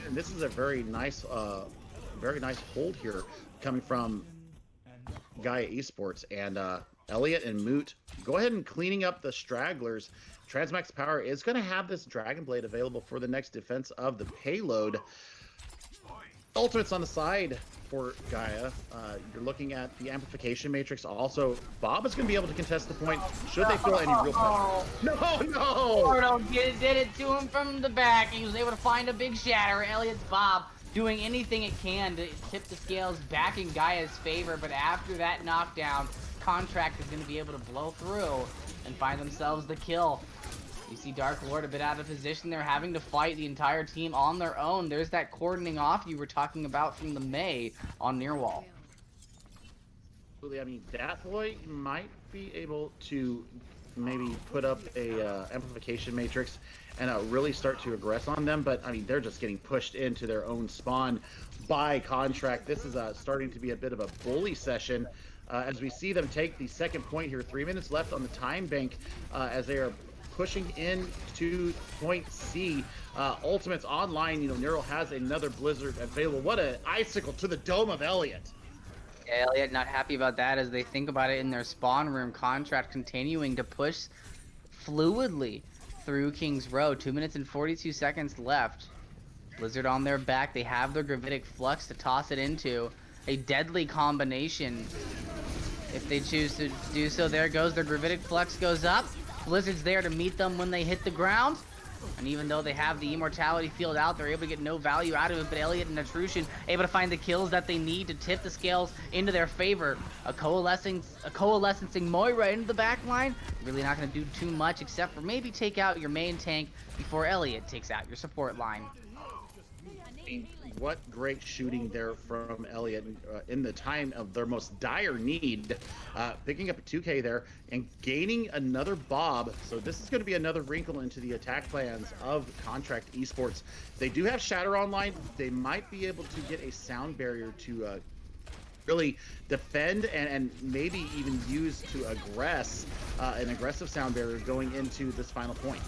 And this is a very nice hold here coming from Gaia Esports, and Elliot and Moot go ahead and cleaning up the stragglers. Transmax Power is going to have this Dragon Blade available for the next defense of the payload. Ultimates on the side for Gaia. You're looking at the amplification matrix. Also, Bob is going to be able to contest the point should they feel any real pressure. No! Porto did it to him from the back. He was able to find a big shatter. Elliot's Bob doing anything it can to tip the scales back in Gaia's favor, but after that knockdown, Contract is going to be able to blow through and find themselves the kill. You see Dark Lord a bit out of position. They're having to fight the entire team on their own. There's that cordoning off you were talking about from the May on near wall. I mean, that boy might be able to maybe put up a amplification matrix and really start to aggress on them. But I mean, they're just getting pushed into their own spawn by Contract. This is starting to be a bit of a bully session as we see them take the second point here. 3 minutes left on the time bank as they are pushing into point C. Ultimates online. You know, Nero has another Blizzard available. What an icicle to the dome of Elliott. Yeah, Elliott not happy about that as they think about it in their spawn room. Contract continuing to push fluidly through King's Row. 2 minutes and 42 seconds left. Blizzard on their back. They have their Gravitic Flux to toss it into. A deadly combination if they choose to do so. There goes their Gravitic Flux goes up. Blizzard's there to meet them when they hit the ground. And even though they have the immortality field out, they're able to get no value out of it. But Elliott and Atrushan able to find the kills that they need to tip the scales into their favor. A coalescing Moira into the back line. Really not going to do too much except for maybe take out your main tank before Elliott takes out your support line. What great shooting there from Elliott in the time of their most dire need, picking up a 2K there and gaining another Bob. So this is going to be another wrinkle into the attack plans of Contract Esports. They do have Shatter online. They might be able to get a sound barrier to really defend and maybe even use to aggress an aggressive sound barrier going into this final point.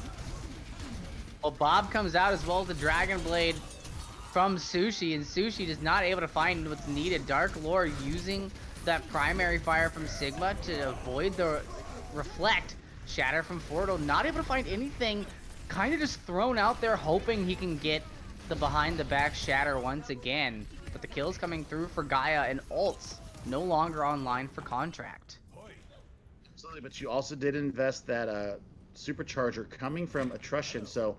Well, Bob comes out as well as the Dragon Blade from Sushi, and Sushi is not able to find what's needed. Dark Lord using that primary fire from Sigma to avoid the reflect. Shatter from Fordo, not able to find anything, kind of just thrown out there hoping he can get the behind the back Shatter once again. But the kills coming through for Gaia, and ults no longer online for Contract. Absolutely, but you also did invest that supercharger coming from Atrushan, so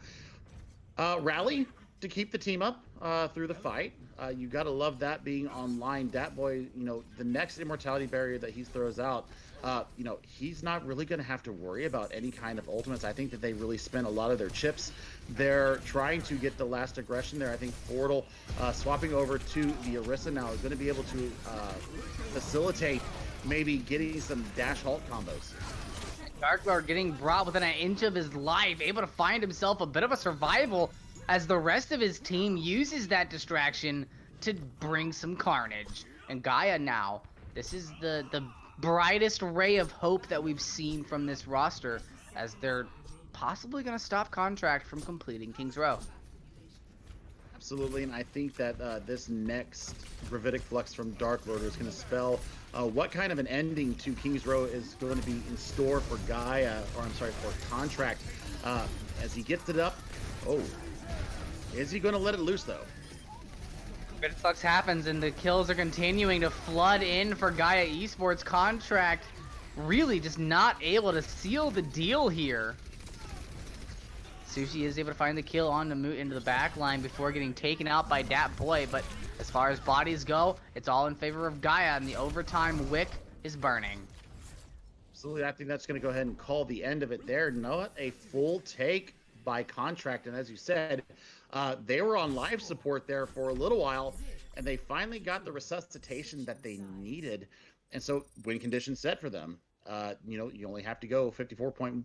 rally to keep the team up through the fight. You gotta love that being online. Dat boy, you know, the next immortality barrier that he throws out, you know, he's not really gonna have to worry about any kind of ultimates. I think that they really spent a lot of their chips. They're trying to get the last aggression there. I think Portal swapping over to the Orisa now is gonna be able to facilitate maybe getting some dash halt combos. Dark Lord getting brought within an inch of his life, able to find himself a bit of a survival as the rest of his team uses that distraction to bring some carnage. And Gaia now, this is the brightest ray of hope that we've seen from this roster, as they're possibly going to stop Contract from completing King's Row. Absolutely, and I think that this next Gravitic Flux from Dark Lord is going to spell what kind of an ending to King's Row is going to be in store for Gaia, or I'm sorry, for Contract, as he gets it up. Oh. Is he going to let it loose, though? Gravitic Flux happens, and the kills are continuing to flood in for Gaia Esports. Contract really just not able to seal the deal here. Sushi is able to find the kill on Namut into the back line before getting taken out by Dat Boy, but as far as bodies go, it's all in favor of Gaia, and the overtime wick is burning. Absolutely, I think that's going to go ahead and call the end of it there. Not a full take by Contract, and as you said, they were on live support there for a little while, and they finally got the resuscitation that they needed, and so win conditions set for them. You know, you only have to go 54.20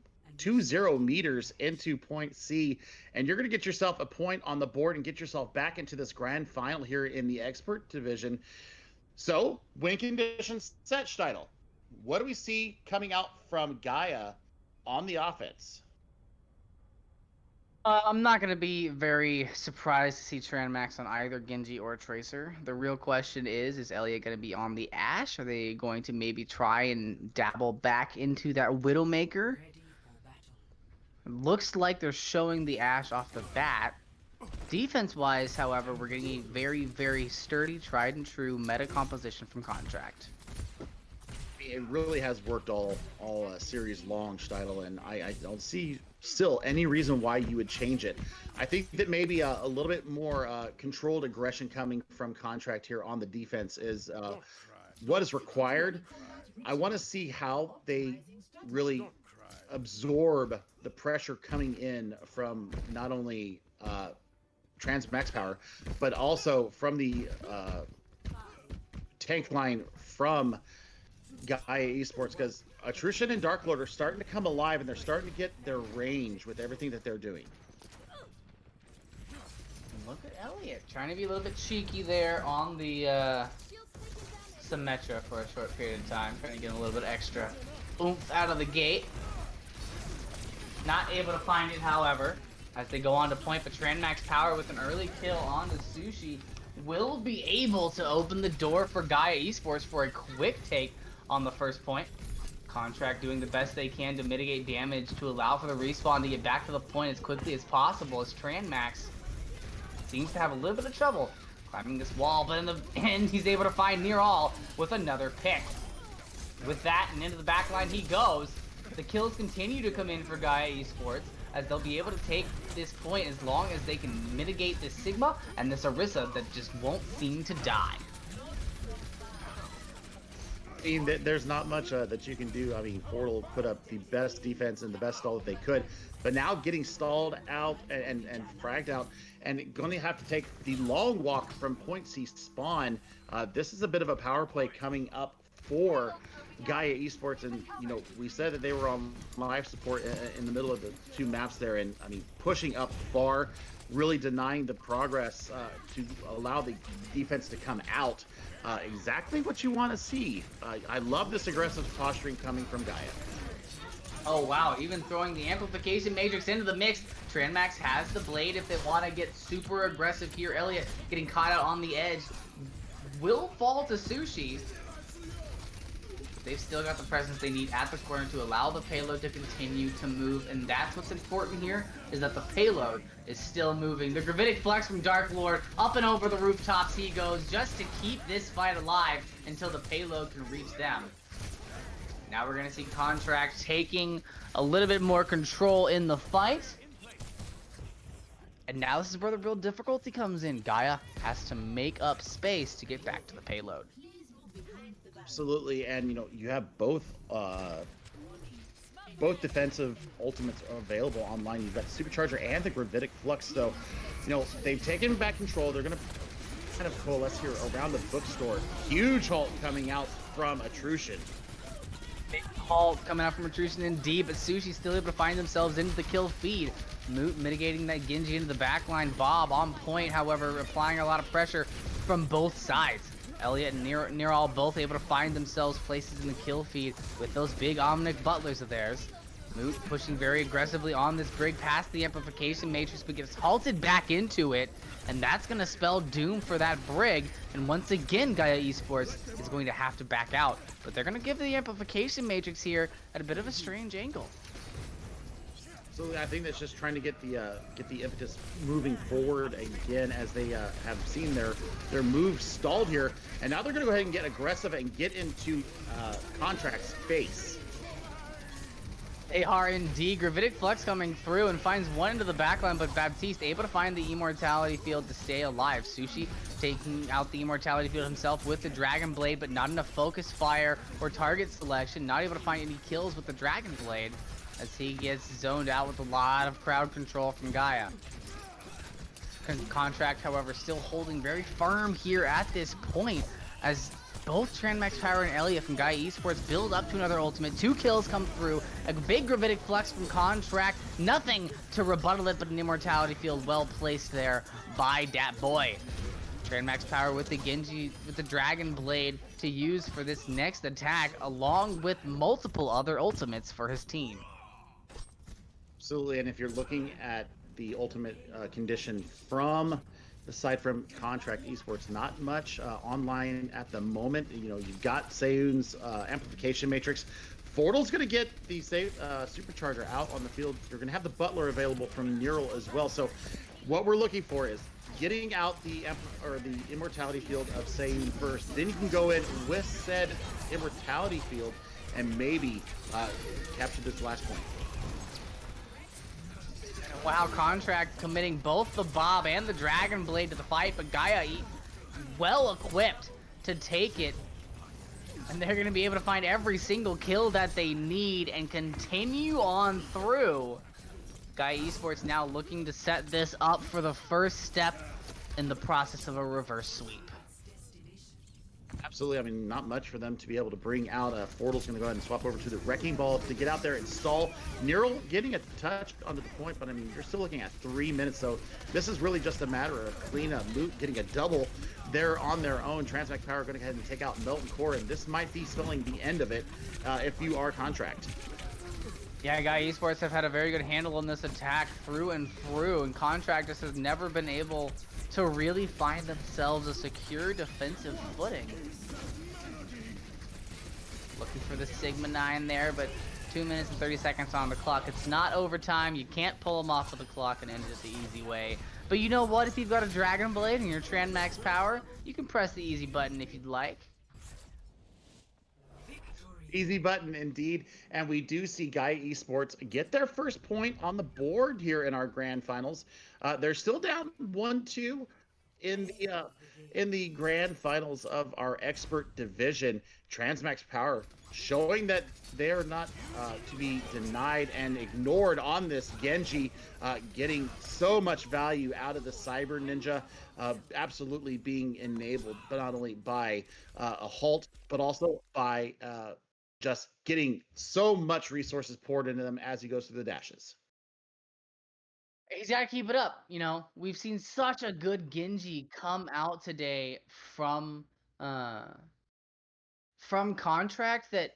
meters into point C, and you're going to get yourself a point on the board and get yourself back into this grand final here in the expert division. So win conditions set, Steidl. What do we see coming out from Gaia on the offense? I'm not going to be very surprised to see Tranmax on either Genji or Tracer. The real question is Elliott going to be on the Ashe? Are they going to maybe try and dabble back into that Widowmaker? Looks like they're showing the Ashe off the bat. Defense-wise, however, we're getting a very, very sturdy, tried-and-true meta composition from Contract. It really has worked all series long, Steidl, and I don't see still any reason why you would change it. I think that maybe a little bit more controlled aggression coming from Contract here on the defense is what is required. I want to see how they really absorb the pressure coming in from not only Trans Max Power, but also from the tank line from Gaia Esports, because Attrition and Dark Lord are starting to come alive, and they're starting to get their range with everything that they're doing. Look at Elliot trying to be a little bit cheeky there on the Symmetra for a short period of time, trying to get a little bit extra oomph out of the gate. Not able to find it, however, as they go on to point, but Max Power with an early kill on the Sushi will be able to open the door for Gaia Esports for a quick take on the first point. Contract doing the best they can to mitigate damage to allow for the respawn to get back to the point as quickly as possible, as Max seems to have a little bit of trouble climbing this wall, but in the end he's able to find Near All with another pick. With that, and into the back line he goes. The kills continue to come in for Gaia Esports, as they'll be able to take this point as long as they can mitigate this Sigma and this Orisa that just won't seem to die. I mean, there's not much that you can do. I mean, Portal put up the best defense and the best stall that they could, but now getting stalled out and fragged out, and going to have to take the long walk from point C spawn. This is a bit of a power play coming up for Gaia Esports, and you know, we said that they were on live support in the middle of the two maps there, and I mean, pushing up far, really denying the progress to allow the defense to come out. Exactly what you want to see. I love this aggressive posturing coming from Gaia. Oh wow, even throwing the Amplification Matrix into the mix. Max has the blade if they want to get super aggressive here. Elliot getting caught out on the edge will fall to Sushi. They've still got the presence they need at the corner to allow the payload to continue to move, and that's what's important here, is that the payload is still moving. The Gravitic Flex from Dark Lord, up and over the rooftops he goes, just to keep this fight alive until the payload can reach them. Now we're going to see Contract taking a little bit more control in the fight. And now this is where the real difficulty comes in. Gaia has to make up space to get back to the payload. Absolutely, and you know, you have both defensive ultimates available online. You've got the Supercharger and the Gravitic Flux, so you know, they've taken back control. They're gonna kind of coalesce here around the bookstore. Huge halt coming out from Attrition. Big halt coming out from Attrition indeed, but Sushi still able to find themselves into the kill feed. Moot mitigating that Genji into the backline. Bob on point, however, applying a lot of pressure from both sides. Elliot and Near All both able to find themselves places in the kill feed with those big Omnic Butlers of theirs. Moot pushing very aggressively on this Brig past the Amplification Matrix, but gets halted back into it, and that's going to spell doom for that Brig, and once again Gaia Esports is going to have to back out, but they're going to give the Amplification Matrix here at a bit of a strange angle. So I think that's just trying to get the impetus moving forward again, as they have seen their moves stalled here, and now they're going to go ahead and get aggressive and get into Contract space. They are indeed. Gravitic Flux coming through and finds one into the backline, but Baptiste able to find the Immortality Field to stay alive. Sushi taking out the Immortality Field himself with the Dragon Blade, but not enough focus fire or target selection. Not able to find any kills with the Dragon Blade, as he gets zoned out with a lot of crowd control from Gaia. Contract, however, still holding very firm here at this point, as both Max Power and Elliot from Gaia Esports build up to another ultimate. 2 kills come through, a big Gravitic Flux from Contract, nothing to rebuttal it, but an Immortality Field well placed there by Dat Boy. Max Power with the Genji, with the Dragon Blade to use for this next attack, along with multiple other ultimates for his team. Absolutely, and if you're looking at the ultimate condition from the side from Contract Esports, not much online at the moment. You know, you've got Seun's Amplification Matrix. Fortal's going to get the Supercharger out on the field. You're going to have the Butler available from Neural as well. So what we're looking for is getting out the Immortality Field of Seun first. Then you can go in with said Immortality Field and maybe capture this last point. Wow, Contract committing both the Bob and the Dragon Blade to the fight, but Gaia well equipped to take it. And they're going to be able to find every single kill that they need and continue on through. Gaia Esports now looking to set this up for the first step in the process of a reverse sweep. Absolutely. I mean, not much for them to be able to bring out. Fortal's going to go ahead and swap over to the Wrecking Ball to get out there and stall. Neural getting a touch onto the point, but I mean, you're still looking at 3 minutes. So this is really just a matter of cleanup. Moot getting a double there on their own. Transmax Power going to go ahead and take out Melton Core, and this might be spelling the end of it if you are Contract. Yeah, Gaia Esports have had a very good handle on this attack through and through, and Contract just has never been able to really find themselves a secure defensive footing. Looking for the Sigma 9 there, but 2 minutes and 30 seconds on the clock. It's not overtime. You can't pull them off of the clock and end it the easy way. But you know what? If you've got a Dragon Blade and your Transmax Power, you can press the easy button if you'd like. Easy button indeed. And we do see Gaia Esports get their first point on the board here in our grand finals. They're still down 1-2 in the grand finals of our expert division. Transmax Power showing that they are not to be denied and ignored on this. Genji getting so much value out of the Cyber Ninja, absolutely being enabled, but not only by a halt, but also by just getting so much resources poured into them as he goes through the dashes. He's got to keep it up. You know, we've seen such a good Genji come out today from Contract that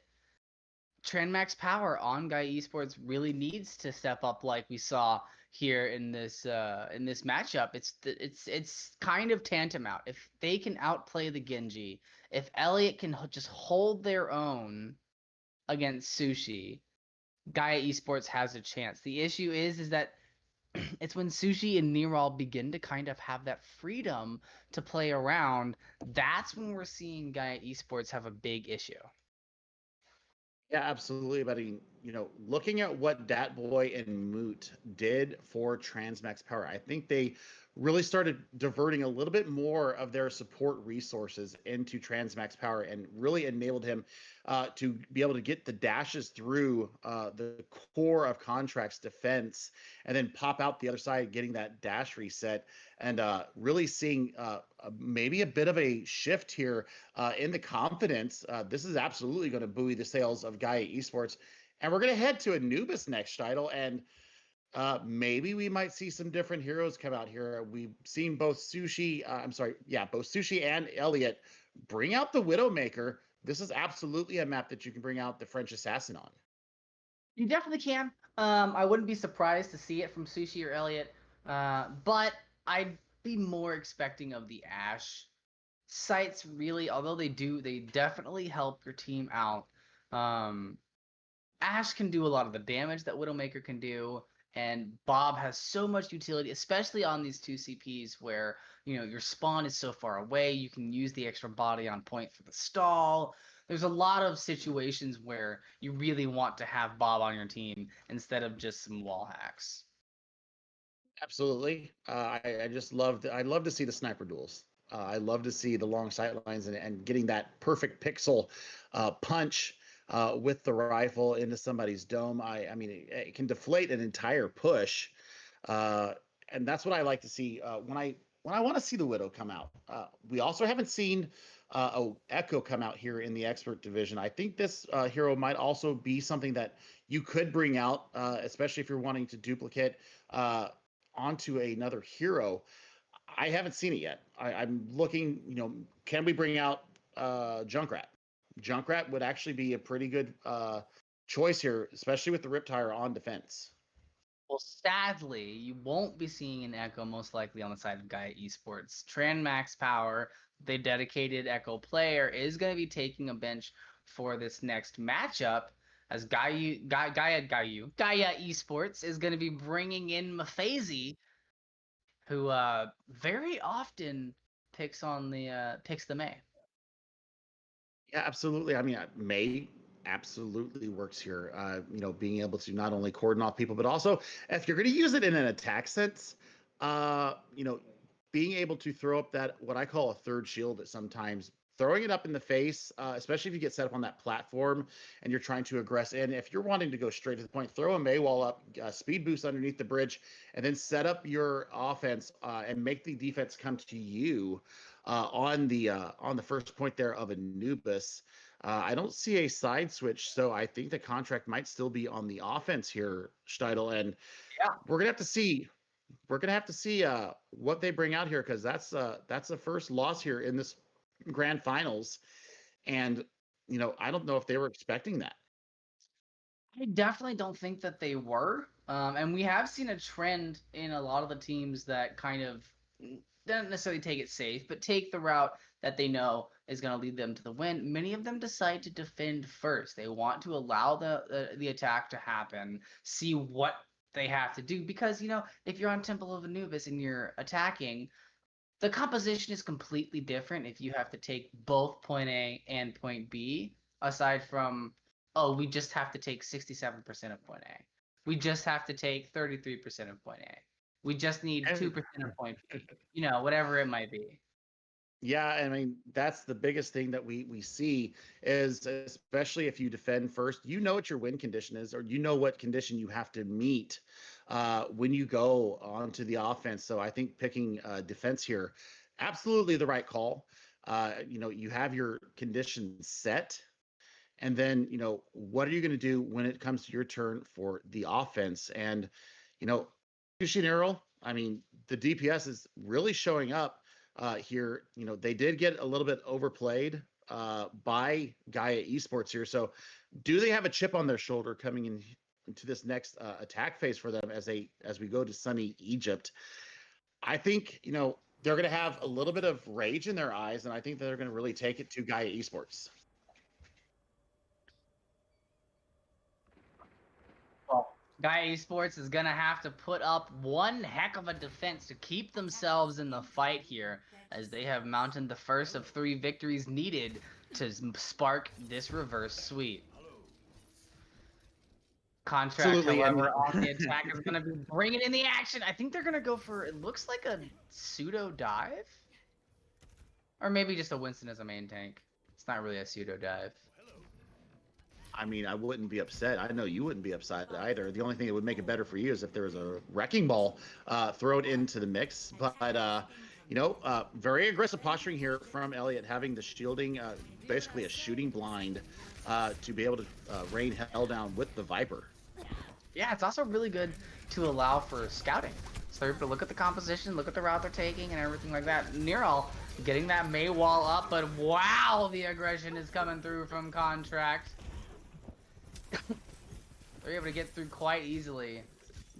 Transmax Power on Gaia Esports really needs to step up, like we saw here in this matchup. It's kind of tantamount. If they can outplay the Genji, if Elliot can just hold their own against Sushi, Gaia Esports has a chance. The issue is that it's when Sushi and Niral begin to kind of have that freedom to play around, that's when we're seeing Gaia Esports have a big issue. Yeah, absolutely. But looking at what Dat Boy and Moot did for Transmax Power, I think they really started diverting a little bit more of their support resources into Transmax Power and really enabled him to be able to get the dashes through the core of Contract's defense and then pop out the other side, getting that dash reset and really seeing maybe a bit of a shift here in the confidence. This is absolutely going to buoy the sales of Gaia Esports. And we're going to head to Anubis next title, and maybe we might see some different heroes come out here. We've seen both Sushi, both Sushi and Elliot bring out the Widowmaker. This is absolutely a map that you can bring out the French Assassin on. You definitely can. I wouldn't be surprised to see it from Sushi or Elliot, but I'd be more expecting of the Ashe. Sites really, although they definitely help your team out. Ashe can do a lot of the damage that Widowmaker can do, and Bob has so much utility, especially on these two CPs where your spawn is so far away. You can use the extra body on point for the stall. There's a lot of situations where you really want to have Bob on your team instead of just some wall hacks. Absolutely. I'd love to see the sniper duels. I love to see the long sight lines and getting that perfect pixel punch with the rifle into somebody's dome. I mean, it can deflate an entire push, and that's what I like to see when I want to see the Widow come out. We also haven't seen Echo come out here in the expert division. I think this hero might also be something that you could bring out, especially if you're wanting to duplicate onto another hero. I haven't seen it yet. I'm looking, can we bring out Junkrat? Junkrat would actually be a pretty good choice here, especially with the Riptire on defense. Well, sadly, you won't be seeing an Echo most likely on the side of Gaia Esports. Transmax Power, the dedicated Echo player, is going to be taking a bench for this next matchup as Gaia Esports is going to be bringing in Mafazy, who very often picks the Mei. Yeah, absolutely. I mean, May absolutely works here. Being able to not only cordon off people, but also if you're going to use it in an attack sense, being able to throw up that what I call a third shield at sometimes throwing it up in the face, especially if you get set up on that platform and you're trying to aggress in. If you're wanting to go straight to the point, throw a May wall up, speed boost underneath the bridge, and then set up your offense and make the defense come to you on the first point there of Anubis. I don't see a side switch, so I think the contract might still be on the offense here, Steidel, and Yeah. we're gonna have to see. We're gonna have to see what they bring out here, because that's the first loss here in this grand finals, and I don't know if they were expecting that. I definitely don't think that they were. And we have seen a trend in a lot of the teams that kind of don't necessarily take it safe, but take the route that they know is going to lead them to the win. Many of them decide to defend first. They want to allow the attack to happen, see what they have to do. Because, if you're on Temple of Anubis and you're attacking, the composition is completely different if you have to take both point A and point B, aside from, oh, we just have to take 67% of point A. We just have to take 33% of point A. We just need 2% of point B. Whatever it might be. Yeah, I mean, that's the biggest thing that we see is, especially if you defend first, what your win condition is, or what condition you have to meet when you go onto the offense. So I think picking defense here, absolutely the right call. You have your condition set, and then what are you going to do when it comes to your turn for the offense? And Sushi, I mean, the DPS is really showing up here. They did get a little bit overplayed by Gaia Esports here. So do they have a chip on their shoulder coming into this next attack phase for them as we go to sunny Egypt? I think they're going to have a little bit of rage in their eyes, and I think they're going to really take it to Gaia Esports. Well, Gaia Esports is going to have to put up one heck of a defense to keep themselves in the fight here, as they have mounted the first of 3 victories needed to spark this reverse sweep. Contract, Absolutely, however, on the attack is going to be bringing in the action. I think they're going to go for, it looks like a pseudo dive, or maybe just a Winston as a main tank. It's not really a pseudo dive. I mean, I wouldn't be upset. I know you wouldn't be upset either. The only thing that would make it better for you is if there was a wrecking ball thrown into the mix. But very aggressive posturing here from Elliott, having the shielding, basically a shooting blind, to be able to rain hell down with the Viper. Yeah, it's also really good to allow for scouting. So they're able to look at the composition, look at the route they're taking, and everything like that. Neural getting that May wall up, but wow, the aggression is coming through from Contract. They're able to get through quite easily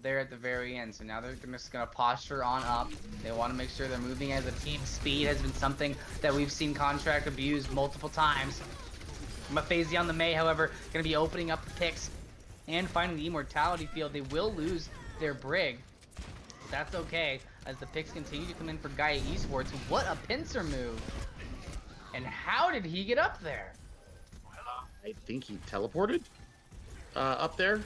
there at the very end. So now they're just going to posture on up. They want to make sure they're moving as a team. Speed has been something that we've seen Contract abuse multiple times. Mephazy on the May, however, going to be opening up the picks and finding the immortality field. They will lose their Brig. But that's okay, as the picks continue to come in for Gaia Esports. What a pincer move. And how did he get up there? I think he teleported up there.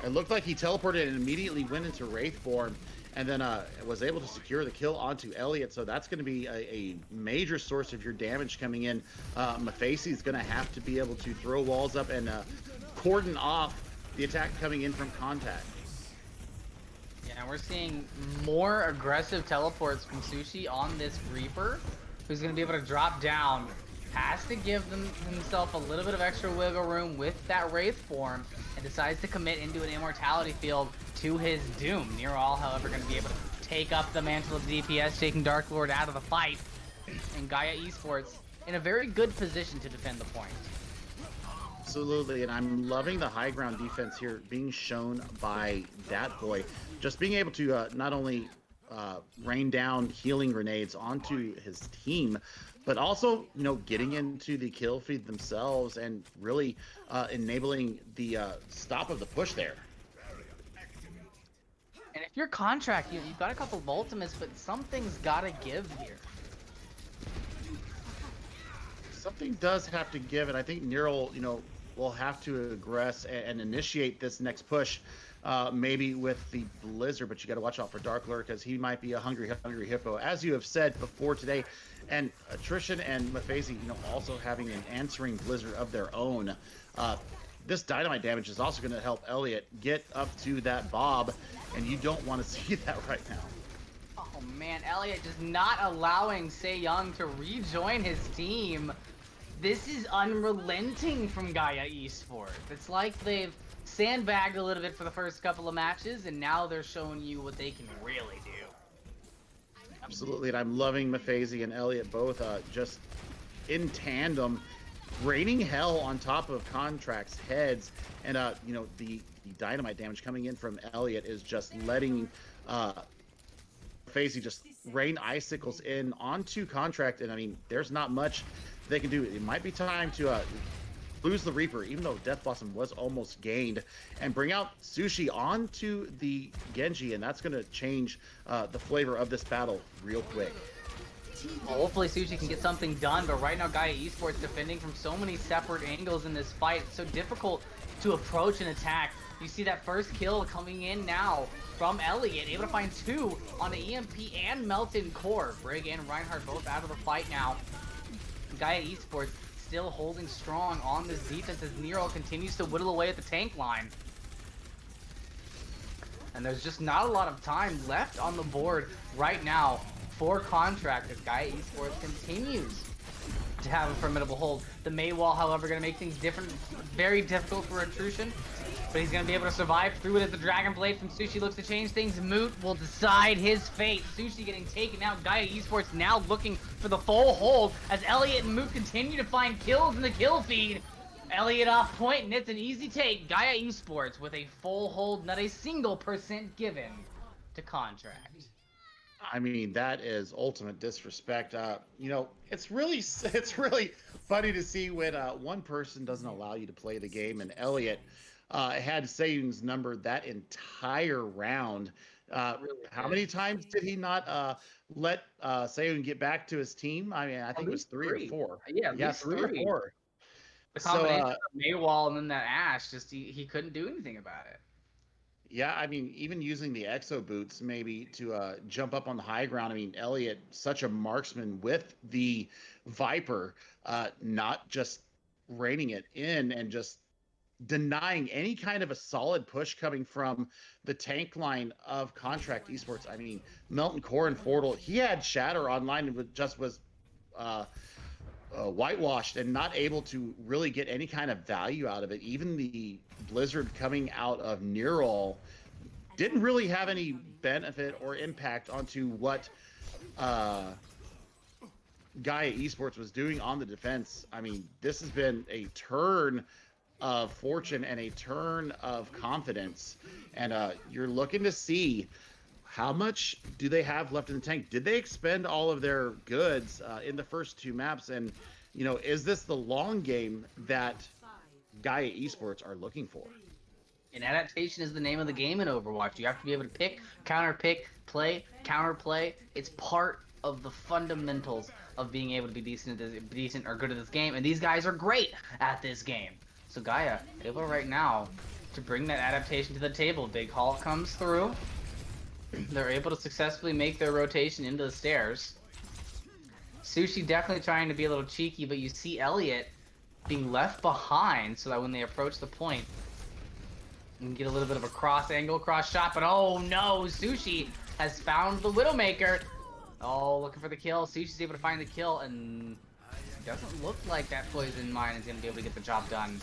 It looked like he teleported and immediately went into Wraithborn, and then was able to secure the kill onto Elliott. So that's going to be a major source of your damage coming in. Mephazy is going to have to be able to throw walls up and cordon off the attack coming in from Contact. Yeah, we're seeing more aggressive teleports from Sushi on this Reaper, who's going to be able to drop down. Has to give himself a little bit of extra wiggle room with that Wraith form, and decides to commit into an immortality field to his doom. Neural, however, going to be able to take up the mantle of DPS, taking Dark Lord out of the fight, and Gaia Esports in a very good position to defend the point. Absolutely, and I'm loving the high ground defense here being shown by that boy. Just being able to not only rain down healing grenades onto his team, but also, getting into the kill feed themselves and really enabling the stop of the push there. And if you're Contract, you've got a couple of ultimates, but something's got to give here. Something does have to give, and I think Neural, will have to aggress and initiate this next push. maybe with the Blizzard, but you got to watch out for Dark Lord because he might be a hungry hippo, as you have said before today. And Attrition and Mephazy, also having an answering Blizzard of their own. This dynamite damage is also going to help Elliot get up to that Bob, and you don't want to see that right now. Oh man, Elliot just not allowing Se-Young to rejoin his team. This is unrelenting from Gaia Esports. It's like they've sandbagged a little bit for the first couple of matches, and now they're showing you what they can really do. Absolutely, and I'm loving Mephazy and Elliot both just in tandem, raining hell on top of Contract's heads, and the dynamite damage coming in from Elliot is just letting Mephazy just rain icicles in onto Contract, and I mean, there's not much they can do. It might be time to lose the Reaper, even though Death Blossom was almost gained, and bring out Sushi onto the Genji, and that's going to change the flavor of this battle real quick. Well, hopefully Sushi can get something done, but right now Gaia Esports defending from so many separate angles in this fight. It's so difficult to approach and attack. You see that first kill coming in now from Elliot, able to find 2 on the EMP and Melton Core. Brig and Reinhardt both out of the fight now. Gaia Esports still holding strong on this defense as Nero continues to whittle away at the tank line. And there's just not a lot of time left on the board right now for Contract as Gaia Esports continues to have a formidable hold. The Mei wall, however, going to make things very difficult for Attrition, but he's going to be able to survive through it as the Dragon Blade from Sushi looks to change things. Moot will decide his fate. Sushi getting taken out. Gaia Esports now looking for the full hold as Elliot and Moot continue to find kills in the kill feed. Elliot off point, and it's an easy take. Gaia Esports with a full hold, not a single % given to Contract. I mean, that is ultimate disrespect. It's really funny to see when one person doesn't allow you to play the game, and Elliot had Se-Young's number that entire round. How many times did he not let Se-Young get back to his team? I mean, I think it was 3 or 4. Yeah, 3 or 4. The combination of the Maywall and then that Ashe, just he couldn't do anything about it. Yeah, I mean, even using the exo boots maybe to jump up on the high ground. I mean, Elliot, such a marksman with the Viper, not just reining it in and just denying any kind of a solid push coming from the tank line of Contract Esports. I mean, Melton Core and Fortal, he had Shatter online and just was whitewashed and not able to really get any kind of value out of it. Even the Blizzard coming out of Neural didn't really have any benefit or impact onto what Gaia Esports was doing on the defense. I mean, this has been a turn of fortune and a turn of confidence, and you're looking to see how much do they have left in the tank. Did they expend all of their goods in the first 2 maps? And is this the long game that Gaia Esports are looking for? And adaptation is the name of the game in Overwatch. You have to be able to pick, counter pick, play, counter play. It's part of the fundamentals of being able to be decent or good at this game, and these guys are great at this game. So Gaia able right now to bring that adaptation to the table. Big Hall comes through. They're able to successfully make their rotation into the stairs. Sushi definitely trying to be a little cheeky, but you see Elliot being left behind so that when they approach the point, you can get a little bit of a cross shot, but oh no, Sushi has found the Widowmaker. Oh, looking for the kill. Sushi's able to find the kill, and it doesn't look like that poison mine is going to be able to get the job done.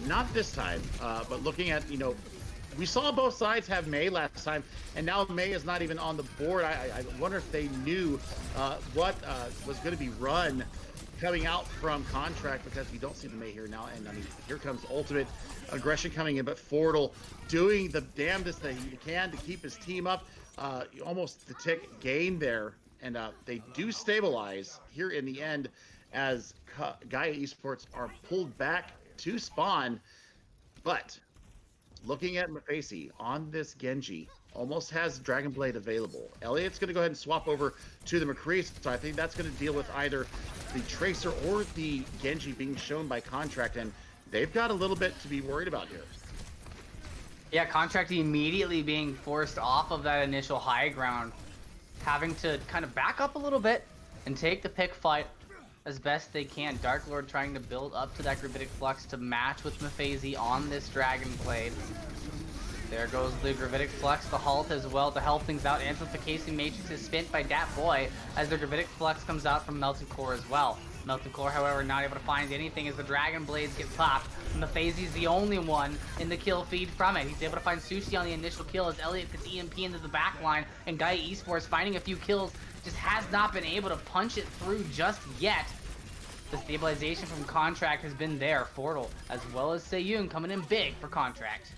Not this time, but looking at, we saw both sides have Mei last time, and now Mei is not even on the board. I wonder if they knew what was going to be run coming out from Contract, because we don't see the Mei here now. And I mean, here comes ultimate aggression coming in, but Fortal doing the damnedest that he can to keep his team up. Almost the tick gain there, and they do stabilize here in the end as Gaia Esports are pulled back to spawn. But looking at Mephazy on this Genji, almost has Dragon Blade available. Elliot's going to go ahead and swap over to the McCree, so I think that's going to deal with either the Tracer or the Genji being shown by Contract, and they've got a little bit to be worried about here. Yeah, Contract immediately being forced off of that initial high ground, having to kind of back up a little bit and take the pick fight as best they can. Dark Lord trying to build up to that Gravitic Flux to match with Mephazy on this Dragon Blade. There goes the Gravitic Flux, the halt as well to help things out. Amplification Matrix is spent by Dat Boy as the Gravitic Flux comes out from Melted Core as well. Melted Core, however, not able to find anything as the Dragon Blades get popped. Mephazy's the only one in the kill feed from it. He's able to find Sushi on the initial kill as Elliot gets EMP into the back line, and Gaia Esports finding a few kills, just has not been able to punch it through just yet. The stabilization from Contract has been there. Fortal, as well as Seiyun, coming in big for Contract.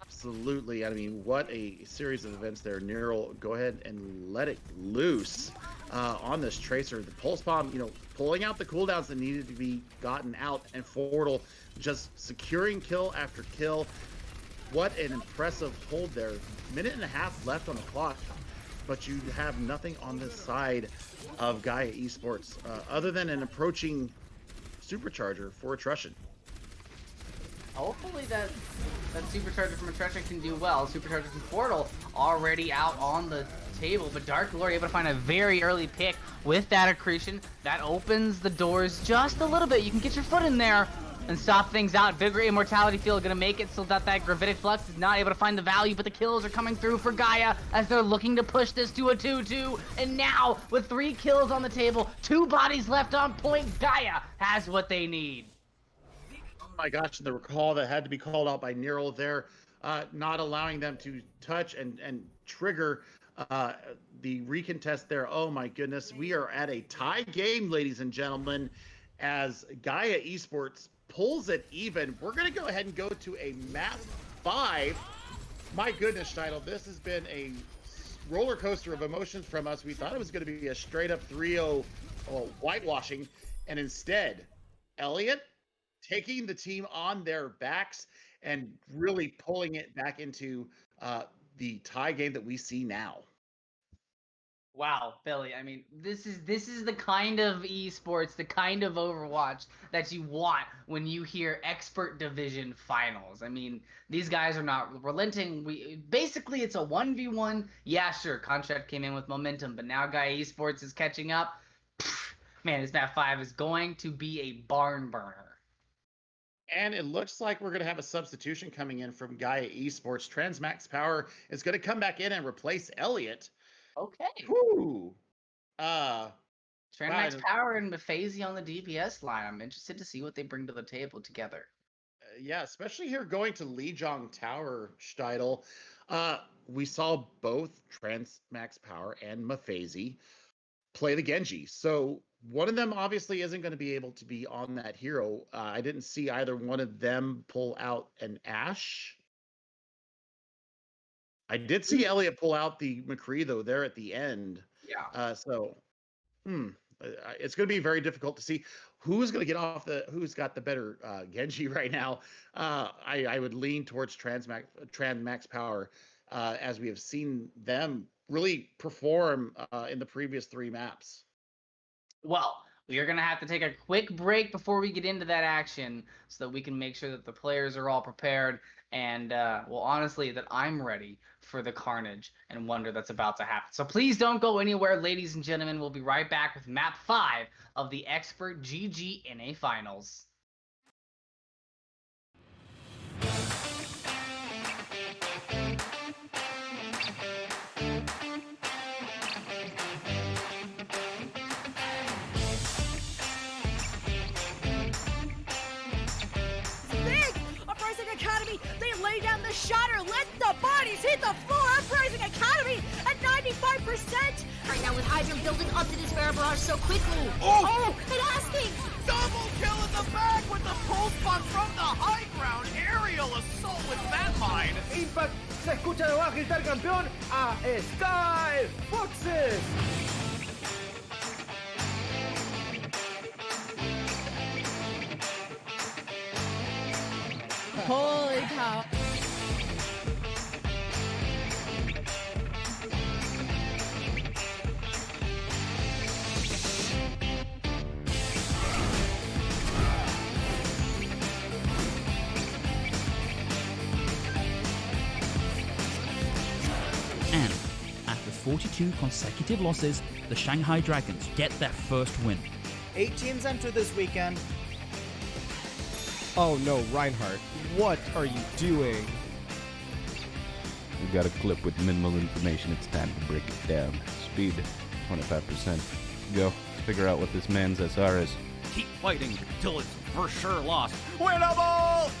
Absolutely. I mean, what a series of events there. Neural, go ahead and let it loose on this Tracer. The Pulse Bomb, you know, pulling out the cooldowns that needed to be gotten out, and Fortal just securing kill after kill. What an impressive hold there. Minute and a half left on the clock, but you have nothing on the side of Gaia Esports other than an approaching Supercharger for Attrition. Hopefully that Supercharger from Attrition can do well. Supercharger from Portal already out on the table, but Dark Lord able to find a very early pick with that accretion. That opens the doors just a little bit. You can get your foot in there and stop things out. Vigor Immortality Field gonna make it so that Gravitic Flux is not able to find the value, but the kills are coming through for Gaia as they're looking to push this to a 2-2. And now, with 3 kills on the table, 2 bodies left on point, Gaia has what they need. Oh my gosh, the recall that had to be called out by Neural there, not allowing them to touch and trigger the recontest there. Oh my goodness, we are at a tie game, ladies and gentlemen, as Gaia Esports pulls it even. We're going to go ahead and go to a map 5. My goodness, Steidl, this has been a roller coaster of emotions from us. We thought it was going to be a straight up 3-0 whitewashing, and instead, Elliot taking the team on their backs and really pulling it back into the tie game that we see now. Wow, Billy, I mean, this is the kind of esports, the kind of Overwatch that you want when you hear expert division finals. I mean, these guys are not relenting. Basically it's a 1v1. Yeah, sure, Contract came in with momentum, but now Gaia Esports is catching up. Man, this map 5 is going to be a barn burner. And it looks like we're going to have a substitution coming in from Gaia Esports. Transmax Power is going to come back in and replace Elliot. Okay. Whoo! Transmax Power and Mephazy on the DPS line. I'm interested to see what they bring to the table together. Yeah, especially here going to Lijiang Tower, Steidl. We saw both Transmax Power and Mephazy play the Genji. So one of them obviously isn't going to be able to be on that hero. I didn't see either one of them pull out an Ashe. I did see Elliot pull out the McCree, though, there at the end. Yeah. It's going to be very difficult to see who's going to get off who's got the better Genji right now. I would lean towards Transmax Power, as we have seen them really perform in the previous 3 maps. Well, we are going to have to take a quick break before we get into that action so that we can make sure that the players are all prepared and, well, honestly, that I'm ready for the carnage and wonder that's about to happen. So please don't go anywhere, ladies and gentlemen. We'll be right back with map 5 of the Expert GG Finals. Academy, they lay down the shatter, let the bodies hit the floor. Uprising Academy at 95%. Right now with Hydra building up to this Fair Barrage so quickly. Oh, and asking. Double kill in the back with the pulse bomb from the high ground. Aerial assault with that mine. Impact se escucha de abajo gritar campeón a Sky Foxes. Holy cow. 42 consecutive losses, the Shanghai Dragons get their first win. 8 teams enter this weekend. Oh no, Reinhardt, what are you doing? We got a clip with minimal information. It's time to break it down. Speed, 25%. Go. Figure out what this man's SR is. Keep fighting till it's for sure lost. Winnable!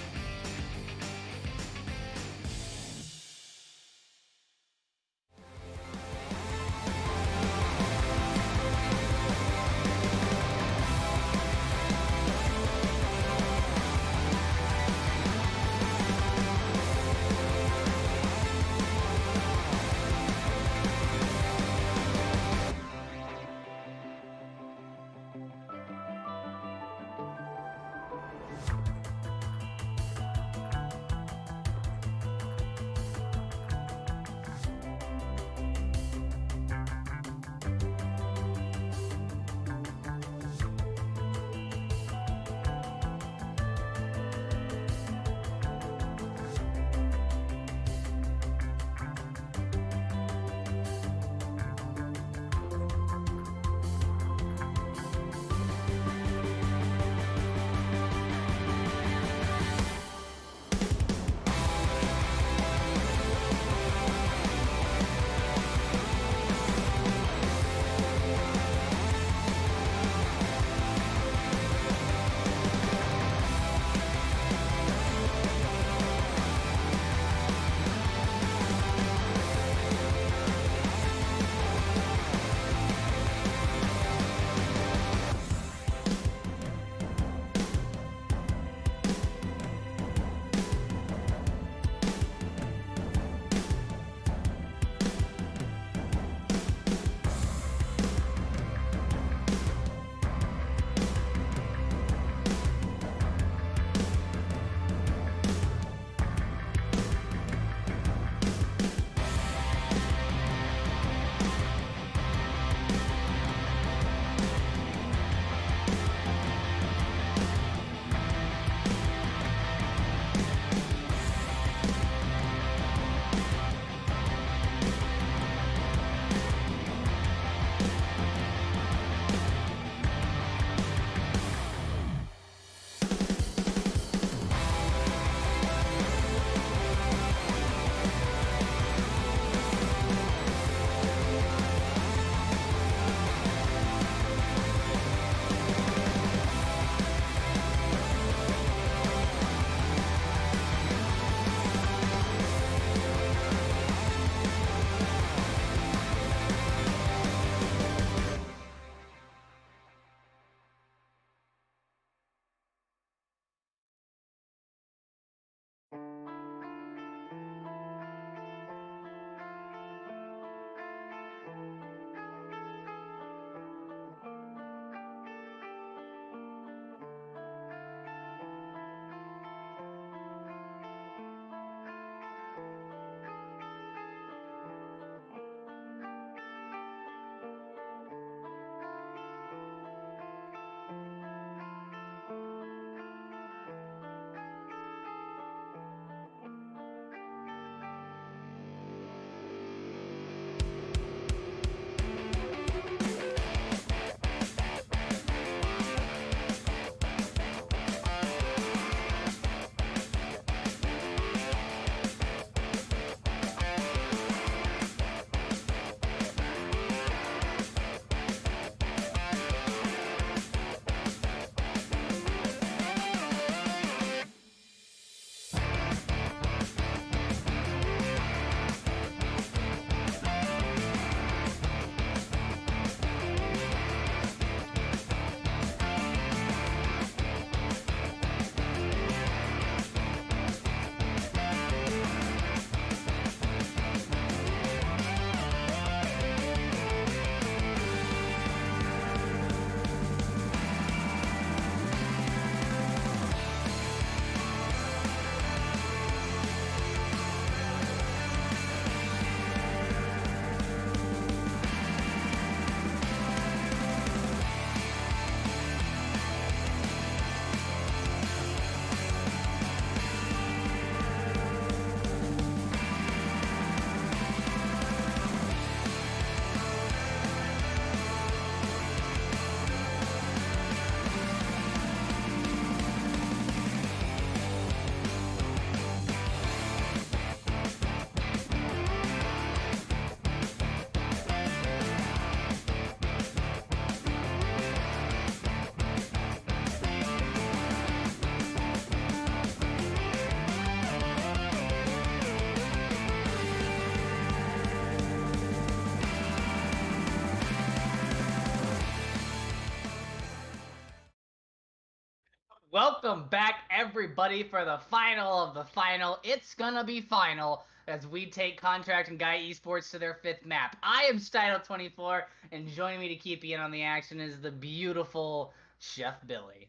Welcome back, everybody, for the final of the final. It's gonna be final as we take Contract and Gaia Esports to their 5th map. I am Stylo24, and joining me to keep you in on the action is the beautiful Chef Billy.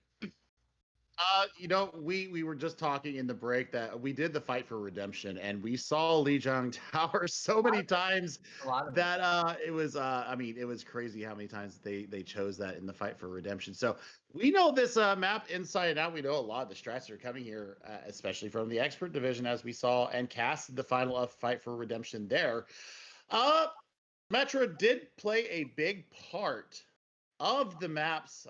You know, we were just talking in the break that we did the fight for redemption, and we saw Lijiang Tower so many times that it was I mean, it was crazy how many times they chose that in the fight for redemption. So we know this map inside and out. We know a lot of the strats are coming here, especially from the expert division, as we saw and cast the final of fight for redemption there. Metro did play a big part of the maps.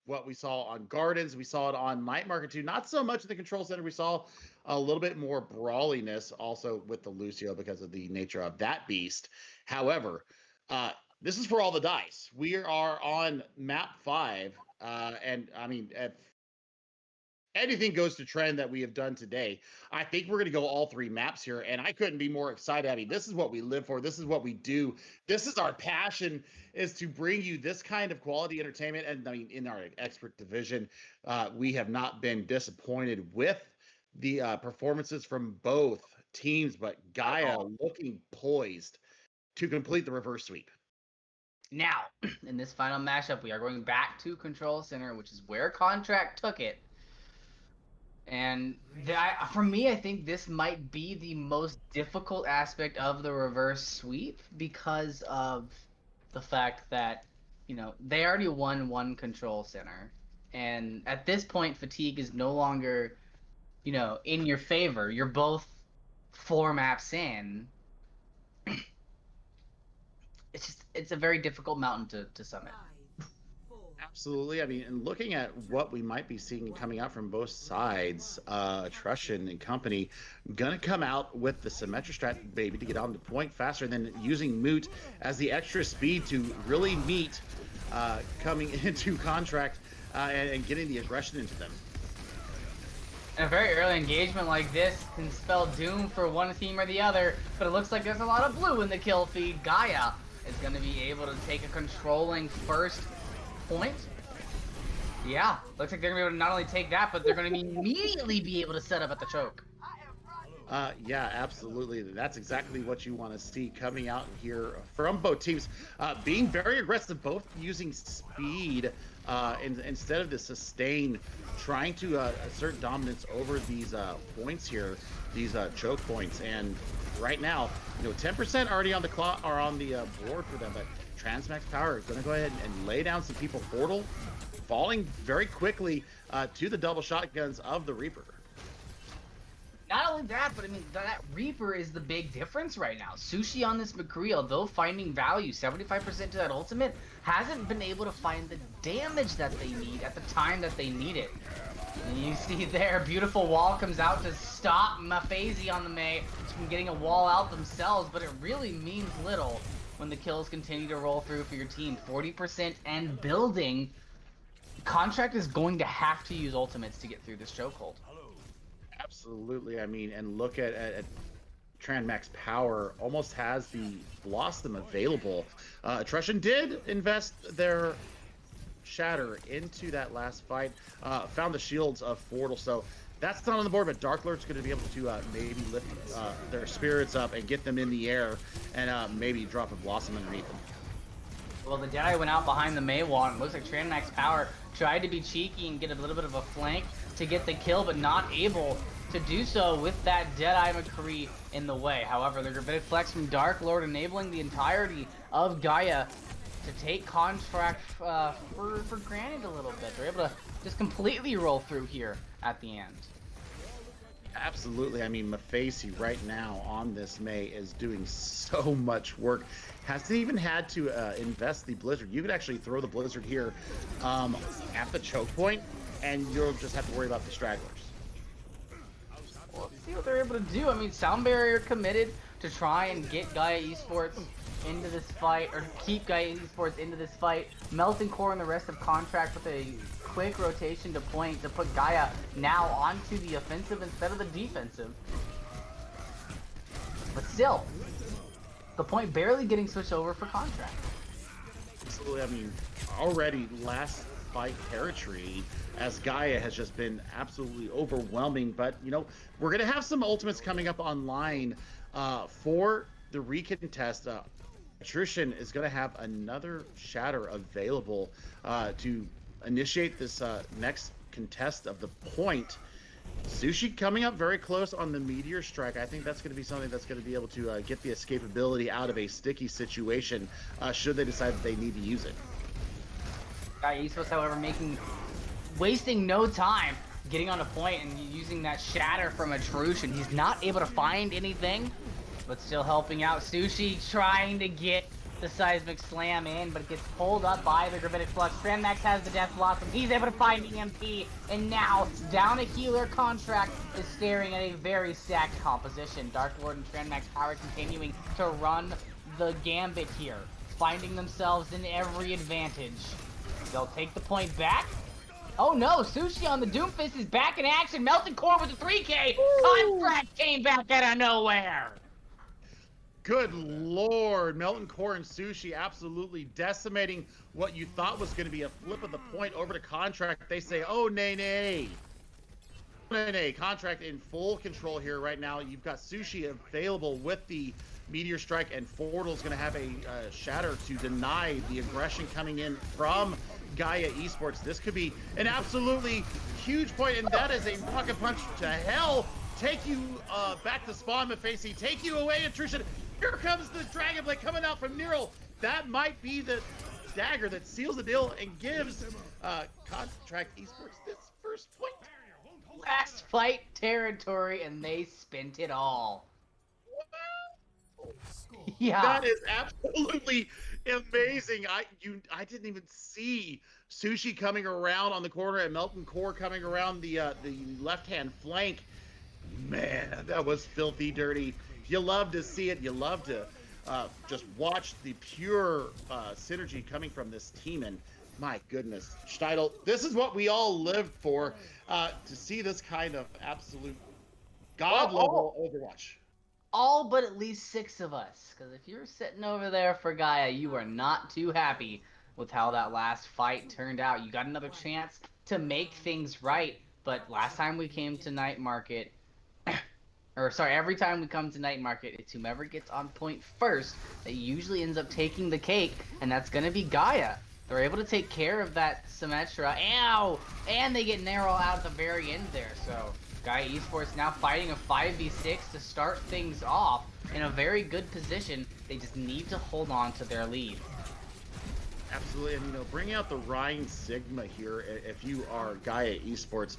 What we saw on Gardens, we saw it on Might Market 2. Not so much in the Control Center. We saw a little bit more brawliness also with the Lucio because of the nature of that beast. However, this is for all the dice. We are on map 5, and I mean, if anything goes to trend that we have done today, I think we're going to go all 3 maps here, and I couldn't be more excited. I mean, this is what we live for. This is what we do. This is our passion, is to bring you this kind of quality entertainment. And I mean, in our expert division, we have not been disappointed with the performances from both teams, but Gaia looking poised to complete the reverse sweep. Now, in this final matchup, we are going back to Control Center, which is where Contract took it. And for me, I think this might be the most difficult aspect of the reverse sweep because of the fact that, you know, they already won 1 Control Center. And at this point, fatigue is no longer, you know, in your favor. You're both 4 maps in. It's a very difficult mountain to summit. Absolutely. I mean, and looking at what we might be seeing coming out from both sides, Trushin and company gonna come out with the Symmetra strat, baby, to get on the point faster than using Moot as the extra speed to really meet coming into Contract and getting the aggression into them. And a very early engagement like this can spell doom for one team or the other, but it looks like there's a lot of blue in the kill feed. Gaia is going to be able to take a controlling first point. Yeah, looks like they're going to be able to not only take that, but they're going to immediately be able to set up at the choke. Yeah, absolutely. That's exactly what you want to see coming out here from both teams. Being very aggressive, both using speed instead of the sustain, trying to assert dominance over these points here, these choke points. And right now, you know, 10% already on the clock or on the board for them, but Transmax Power is going to go ahead and lay down some people. Portal falling very quickly to the double shotguns of the Reaper. Not only that, but I mean, that Reaper is the big difference right now. Sushi on this McCree, although finding value, 75% to that ultimate, hasn't been able to find the damage that they need at the time that they need it. And you see there, beautiful wall comes out to stop Mafazy on the Mei from getting a wall out themselves, but it really means little when the kills continue to roll through for your team. 40% and building. Contract is going to have to use ultimates to get through this chokehold. Absolutely. I mean, and look at Transmax Power almost has the Blossom available. Trushin did invest their Shatter into that last fight. Found the shields of Fortal, so that's not on the board, but Dark Lord's going to be able to maybe lift their spirits up and get them in the air and maybe drop a Blossom underneath them. Well, the Deadeye went out behind the Mei wall, and it looks like Transmax Power tried to be cheeky and get a little bit of a flank to get the kill, but not able to do so with that Deadeye McCree in the way. However, there's a bit of flex from Dark Lord, enabling the entirety of Gaia to take Contract for granted a little bit. They're able to just completely roll through here at the end. Absolutely. I mean, Mafazy right now on this Mei is doing so much work. Hasn't even had to invest the Blizzard. You could actually throw the Blizzard here at the choke point, and you'll just have to worry about the stragglers. Well, let's see what they're able to do. I mean, Sound Barrier committed to try and get Gaia Esports into this fight, or keep Gaia Esports into this fight. Melting Core and the rest of Contract with a quick rotation to point to put Gaia now onto the offensive instead of the defensive. But still, the point barely getting switched over for Contract. Absolutely. I mean, already last fight territory, as Gaia has just been absolutely overwhelming. But, you know, we're going to have some ultimates coming up online for the recontest. Attrition is going to have another shatter available to initiate this next contest of the point. Sushi coming up very close on the Meteor Strike. I think that's going to be something that's going to be able to get the escapability out of a sticky situation should they decide that they need to use it. Gaia Esports, however, wasting no time getting on a point and using that shatter from Atrution. He's not able to find anything, but still helping out Sushi, trying to get the Seismic Slam in, but it gets pulled up by the Gravitic Flux. Strandmax has the Death Blossom. He's able to find EMP, and now down a healer. Contract is staring at a very stacked composition. Dark Lord and Strandmax Power continuing to run the gambit here, finding themselves in every advantage. They'll take the point back. Oh no, Sushi on the Doomfist is back in action. Melting Core with the 3K. Contract came back out of nowhere. Good lord, Melton Core and Sushi absolutely decimating what you thought was going to be a flip of the point over to Contract. They say, oh, nay. Contract in full control here right now. You've got Sushi available with the Meteor Strike, and Fordle's going to have a shatter to deny the aggression coming in from Gaia Esports. This could be an absolutely huge point, and that is a rocket punch to hell. Take you back to spawn, Mephacy. Take you away, Attrition. Here comes the Dragon Blade coming out from Nero. That might be the dagger that seals the deal and gives Contract Esports this first point. Last fight territory, and they spent it all. Wow. Yeah. That is absolutely amazing. I didn't even see Sushi coming around on the corner and Melton Core coming around the left-hand flank. Man, that was filthy dirty. You love to see it. You love to just watch the pure synergy coming from this team. And my goodness, Steidl, this is what we all lived for, to see this kind of absolute god-level Overwatch. All but at least 6 of us. Because if you're sitting over there for Gaia, you are not too happy with how that last fight turned out. You got another chance to make things right. But last time we came to Night Market, every time we come to Night Market, it's whomever gets on point first that usually ends up taking the cake, and that's going to be Gaia. They're able to take care of that Symmetra. Ow! And they get Narrow out at the very end there, so Gaia Esports now fighting a 5v6 to start things off in a very good position. They just need to hold on to their lead. Absolutely, and bring out the Rhine Sigma here if you are Gaia Esports.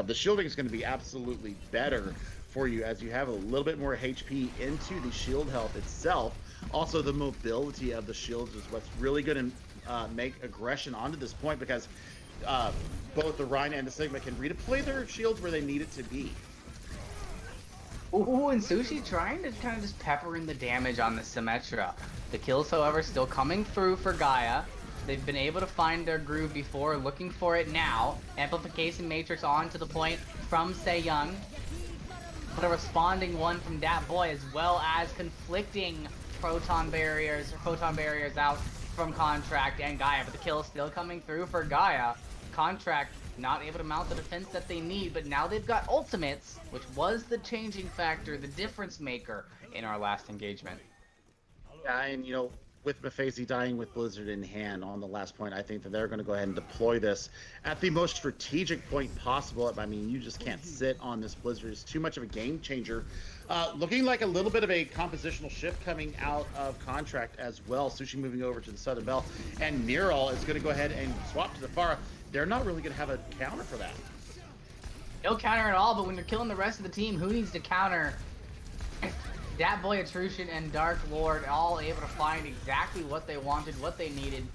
The shielding is going to be absolutely better for you as you have a little bit more HP into the shield health itself. Also, the mobility of the shields is what's really going to make aggression onto this point, because both the Rhine and the Sigma can redeploy their shields where they need it to be. Ooh, and Sushi trying to kind of just pepper in the damage on the Symmetra. The kills, however, still coming through for Gaia. They've been able to find their groove before, looking for it now. Amplification Matrix on to the point from Young. But a responding one from Dat Boy, as well as conflicting proton barriers out from Contract and Gaia. But the kill is still coming through for Gaia. Contract not able to mount the defense that they need, but now they've got ultimates, which was the changing factor, the difference maker in our last engagement. Yeah, and with Mephacy dying with Blizzard in hand on the last point, I think that they're going to go ahead and deploy this at the most strategic point possible. I mean, you just can't sit on this Blizzard. It's too much of a game changer. Looking like a little bit of a compositional shift coming out of Contract as well. Sushi moving over to the Southern Bell, and Neural is going to go ahead and swap to the Pharah. They're not really going to have a counter for that. No counter at all, but when you're killing the rest of the team, who needs to counter? Dat Boy, Atrution, and Dark Lord all able to find exactly what they wanted, what they needed.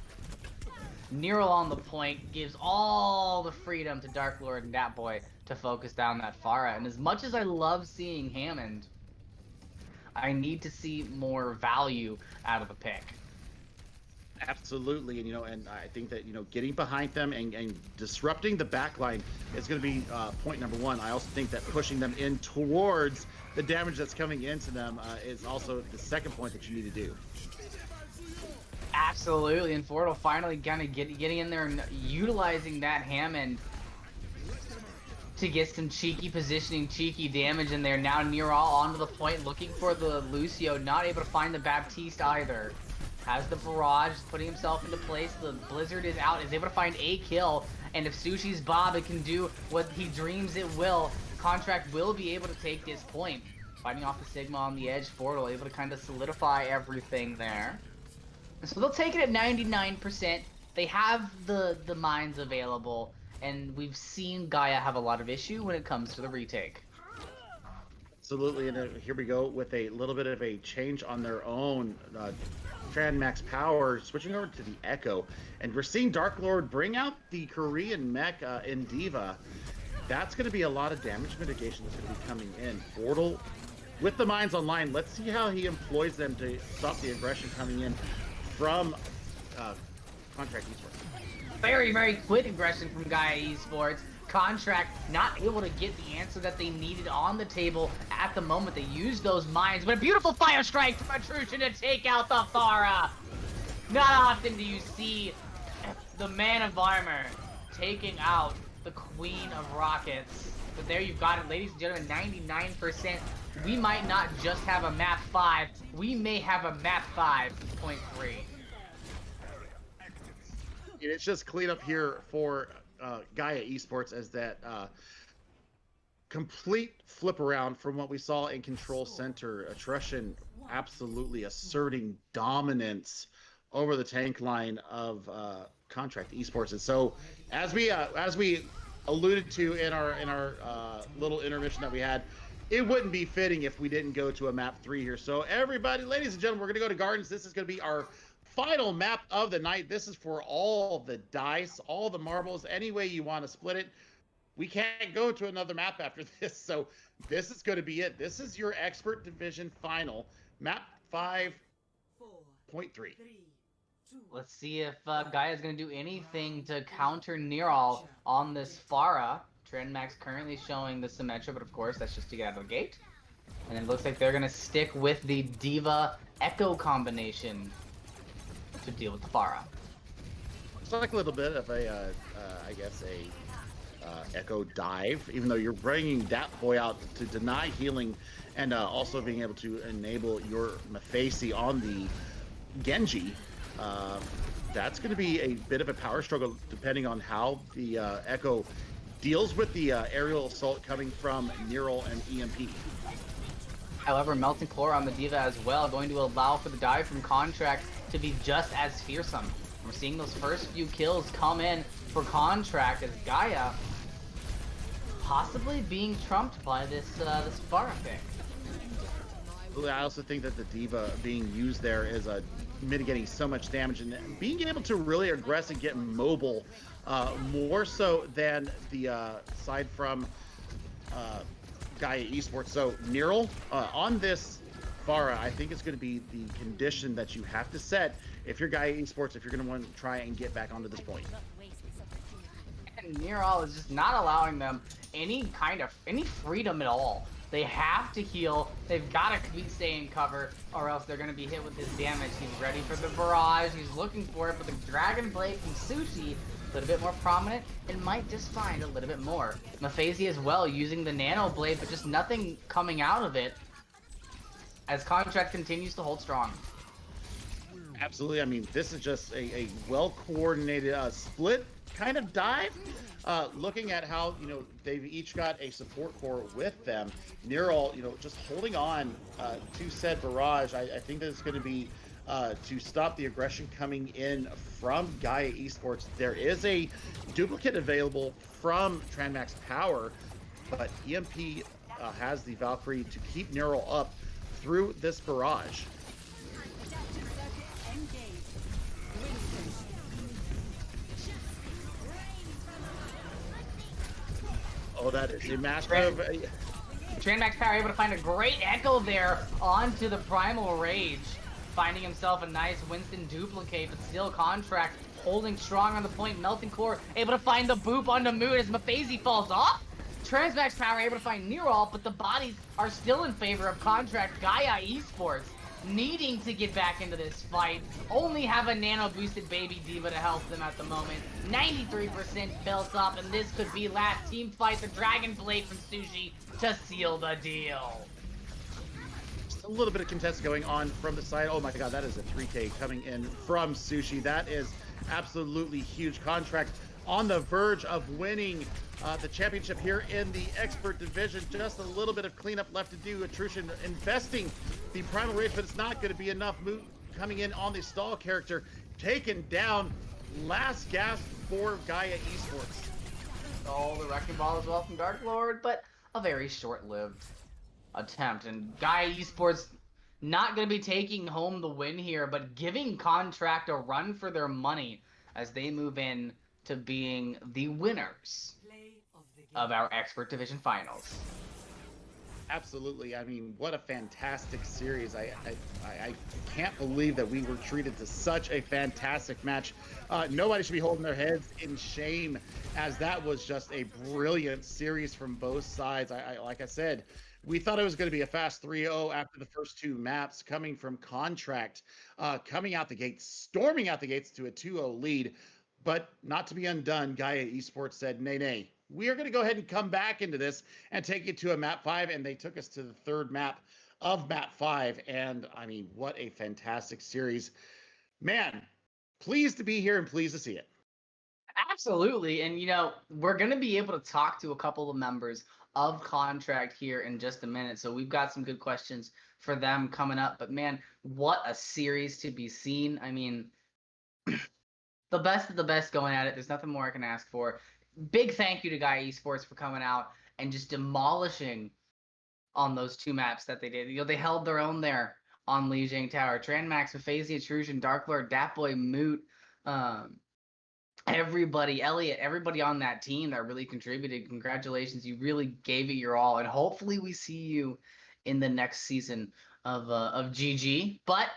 Nero on the point gives all the freedom to Dark Lord and Dat Boy to focus down that Pharah. And as much as I love seeing Hammond, I need to see more value out of the pick. Absolutely, and I think that getting behind them and disrupting the backline is going to be point number one. I also think that pushing them in towards the damage that's coming into them is also the second point that you need to do. Absolutely, and Ford'll finally kind of getting in there and utilizing that Hammond to get some cheeky positioning, cheeky damage in there. Now Nearall onto the point, looking for the Lucio, not able to find the Baptiste either. Has the barrage, putting himself into place. The Blizzard is out, is able to find a kill, and if Sushi's Bob, it can do what he dreams it will. Contract will be able to take this point. Fighting off the Sigma on the edge, Ford'll able to kind of solidify everything there. So they'll take it at 99%. They have the mines available, and we've seen Gaia have a lot of issue when it comes to the retake. Absolutely, and here we go with a little bit of a change on their own. Max Power switching over to the Echo, and we're seeing Dark Lord bring out the Korean mech in Diva. That's going to be a lot of damage mitigation that's going to be coming in. Ford'll with the mines online. Let's see how he employs them to stop the aggression coming in from Contract Esports. Very, very quick aggression from Gaia Esports. Contract not able to get the answer that they needed on the table at the moment. They used those mines, but a beautiful fire strike from Atrushan to take out the Pharah. Not often do you see the Man of Armor taking out the Queen of Rockets. But there you've got it, ladies and gentlemen, 99%. We might not just have a map 5, we may have a map 5.3. It's just cleanup here for Gaia Esports as that complete flip around from what we saw in Control Center. Atrushan absolutely asserting dominance over the tank line of Contract Esports. And so as we alluded to in our little intermission that we had, it wouldn't be fitting if we didn't go to a map 3 here. So everybody, ladies and gentlemen, we're gonna go to Gardens. This is gonna be our final map of the night. This is for all the dice, all the marbles, any way you want to split it. We can't go to another map after this, so this is going to be it. This is your Expert Division final, map 5.3. Let's see if Gaia is going to do anything to counter Nearall on this Pharah. Trendmax currently showing the Symmetra, but of course that's just to get out of the gate. And it looks like they're going to stick with the Diva Echo combination to deal with the Pharah. It's like a little bit of a, I guess, Echo dive, even though you're bringing that boy out to deny healing and also being able to enable your Mephaesi on the Genji. That's going to be a bit of a power struggle depending on how the Echo deals with the aerial assault coming from Neural and EMP. However, Melting Core on the Diva as well, going to allow for the dive from Contract to be just as fearsome. We're seeing those first few kills come in for Contract as Gaia possibly being trumped by this Pharah pick. I also think that the Diva being used there is mitigating so much damage and being able to really aggress and get mobile more so than the side from Gaia Esports. So Neural on this Pharah, I think it's going to be the condition that you have to set if you're Gaia Esports, if you're going to want to try and get back onto this point. And Nearall is just not allowing them any freedom at all. They have to heal. They've got to stay in cover, or else they're going to be hit with his damage. He's ready for the barrage. He's looking for it, but the Dragon Blade from Sushi, a little bit more prominent, and might just find a little bit more. Mephaesi as well, using the Nano Blade, but just nothing coming out of it as Contract continues to hold strong. Absolutely. I mean, this is just a well-coordinated split kind of dive. Looking at how, they've each got a support core with them. Neural, just holding on to said barrage. I think that it's going to be to stop the aggression coming in from Gaia Esports. There is a duplicate available from Trandmax Power, but EMP has the Valkyrie to keep Neural up through this barrage. Oh, that is a massive... Trandmax Power able to find a great echo there onto the Primal Rage. Finding himself a nice Winston duplicate, but still Contract holding strong on the point. Melting Core able to find the boop on the moon as Mephaesi falls off. Transmax Power able to find Nearall, but the bodies are still in favor of Contract Gaia Esports. needing to get back into this fight, only have a nano boosted baby diva to help them at the moment. 93% built up, and this could be last team fight, the Dragon Blade from Sushi to seal the deal. Just a little bit of contest going on from the side. Oh my god, that is a 3K coming in from Sushi. That is absolutely huge. Contract on the verge of winning the championship here in the expert division. Just a little bit of cleanup left to do. Attrition investing the primal rage, but it's not going to be enough. Move coming in on the stall character, taken down. Last gasp for Gaia Esports. Oh, the wrecking ball as well from Dark Lord, but a very short-lived attempt. And Gaia Esports not going to be taking home the win here, but giving Contract a run for their money as they move in to being the winners of our expert division finals. Absolutely. I mean, what a fantastic series. I can't believe that we were treated to such a fantastic match. Nobody should be holding their heads in shame, as that was just a brilliant series from both sides. Like I said, we thought it was going to be a fast 3-0 after the first two maps, coming from Contract, coming out the gates, storming out the gates to a 2-0 lead. But not to be undone, Gaia Esports said, nay, we are going to go ahead and come back into this and take it to a map 5. And they took us to the third map of map 5. And I mean, what a fantastic series. Man, pleased to be here and pleased to see it. Absolutely. And, you know, we're going to be able to talk to a couple of members of Contract here in just a minute. So we've got some good questions for them coming up. But, man, what a series to be seen. I mean, the best of the best going at it. There's nothing more I can ask for. Big thank you to Gaia Esports for coming out and just demolishing on those two maps that they did. You know, they held their own there on Lijiang Tower. Tranmax, Mephasia, Intrusion, Dark Lord, Datboy, Moot, everybody, Elliot, everybody on that team that really contributed. Congratulations. You really gave it your all. And hopefully we see you in the next season of GG. But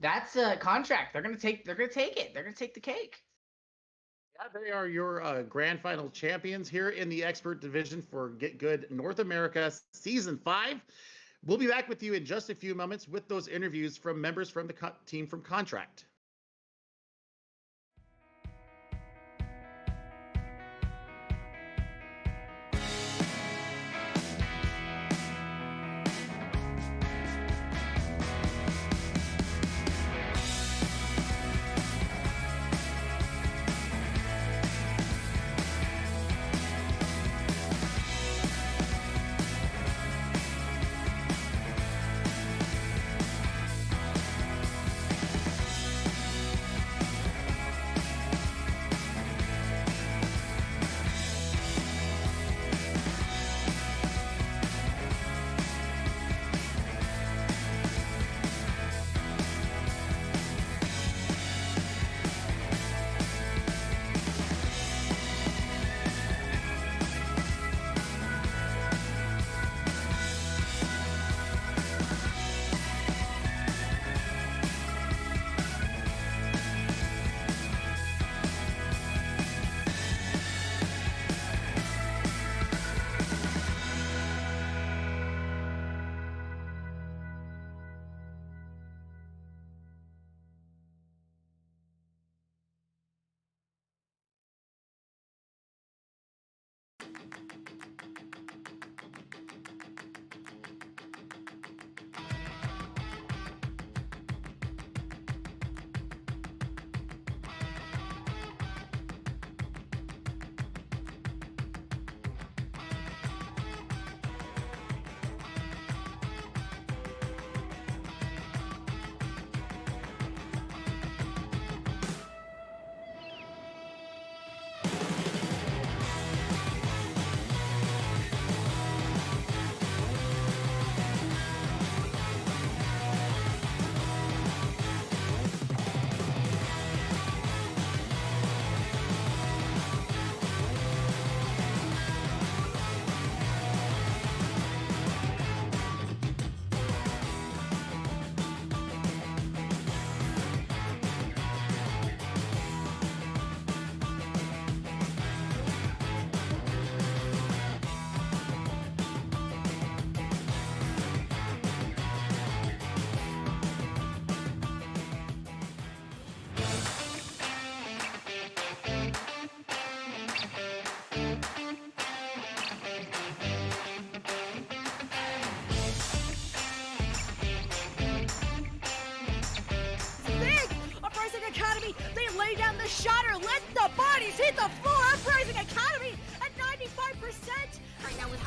that's a Contract. They're gonna take it. They're gonna take the cake. Yeah, they are your grand final champions here in the expert division for GitGud North America Season 5. We'll be back with you in just a few moments with those interviews from members from the team from Contract.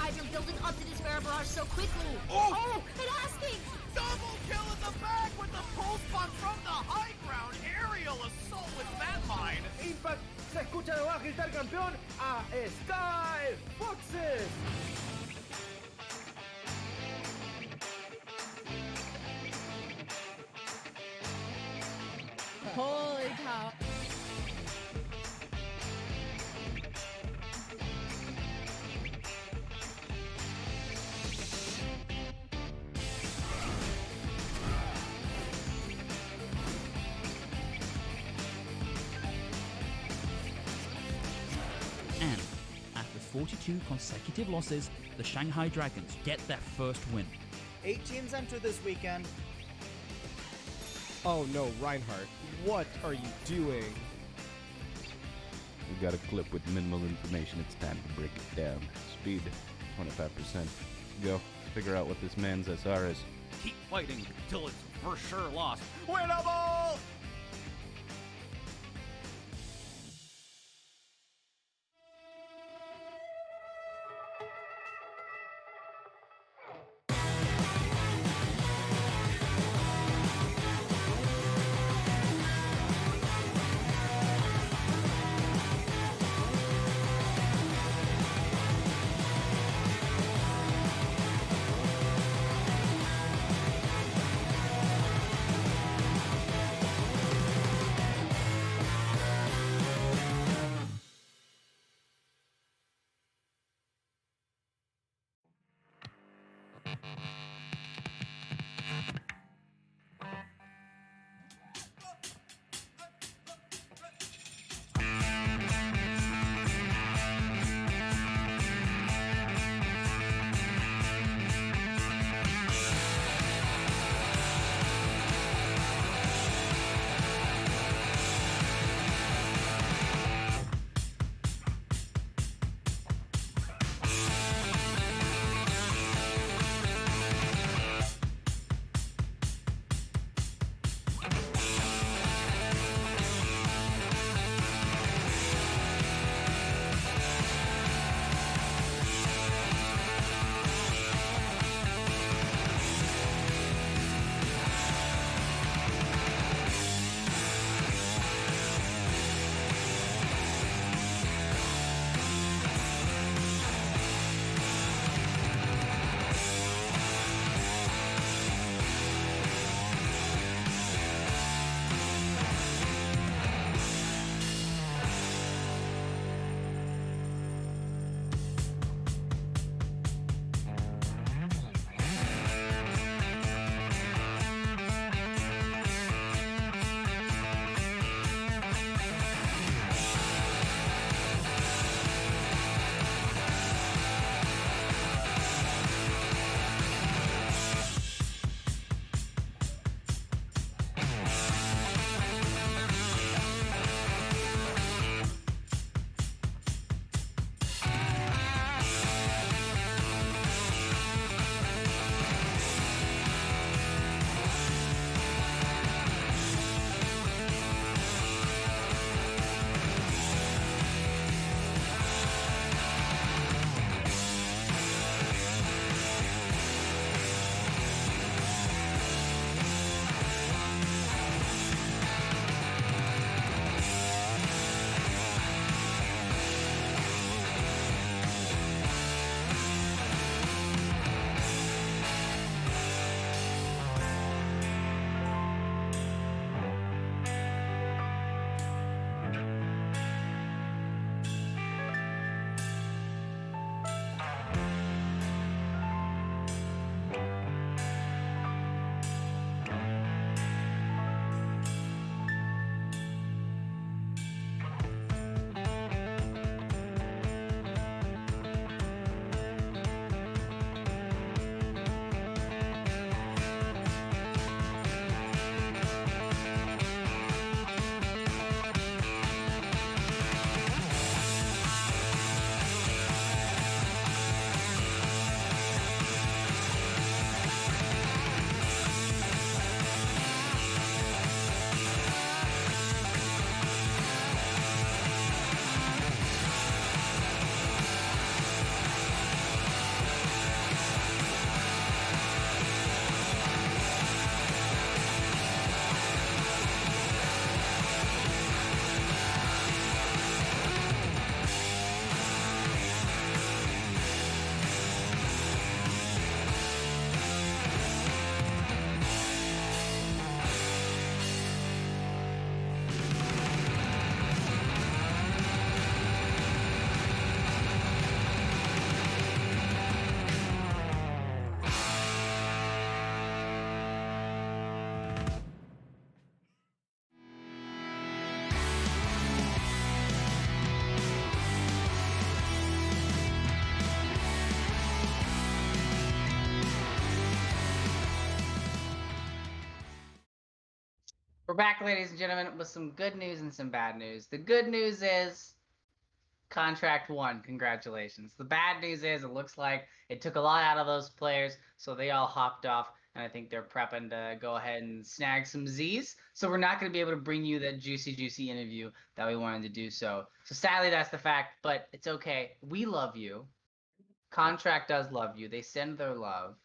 I've been building up to this Bear Barrage so quickly. Oh! And asking! Double kill in the back with the pulse bomb from the high ground. Aerial assault with that mine. Impact se escucha de abajo gritar campeón a Sky Foxes. Holy cow. And after 42 consecutive losses, the Shanghai Dragons get their first win. 8 teams enter this weekend. Oh no, Reinhardt, what are you doing? We got a clip with minimal information. It's time to break it down. Speed, 25%. Go. Figure out what this man's SR is. Keep fighting till it's for sure lost. Winnable! We're back, ladies and gentlemen, with some good news and some bad news. The good news is contract won. Congratulations. The bad news is it looks like it took a lot out of those players, so they all hopped off, and I think they're prepping to go ahead and snag some Z's. So we're not going to be able to bring you that juicy interview that we wanted to do. So sadly, that's the fact, but it's okay. We love you. Contract does love you. They send their love.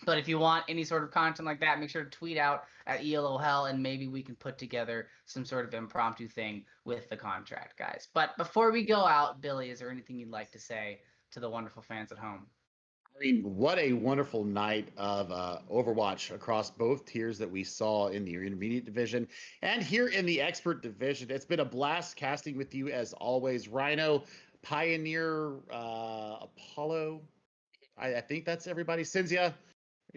But if you want any sort of content like that, make sure to tweet out at ELO Hell, and maybe we can put together some sort of impromptu thing with the contract, guys. But before we go out, Billy, is there anything you'd like to say to the wonderful fans at home? I mean, what a wonderful night of Overwatch across both tiers that we saw in the intermediate division and here in the expert division. It's been a blast casting with you as always. Rhino, Pioneer, Apollo. I think that's everybody. Cynthia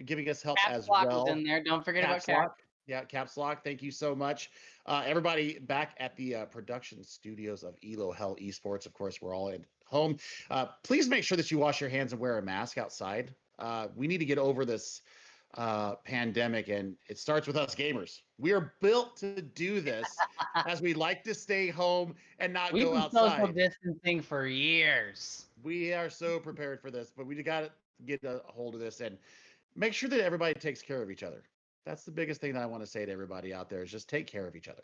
giving us help Caps as Lock well. was in there. Don't forget Caps about Cap. Lock. Yeah, Caps Lock. Thank you so much. Everybody back at the production studios of ELO Hell Esports. Of course, we're all at home. Please make sure that you wash your hands and wear a mask outside. We need to get over this pandemic, and it starts with us gamers. We are built to do this as we like to stay home and not We've go been outside. social distancing for years. We are so prepared for this, but we got to get a hold of this and make sure that everybody takes care of each other. That's the biggest thing that I want to say to everybody out there is just take care of each other.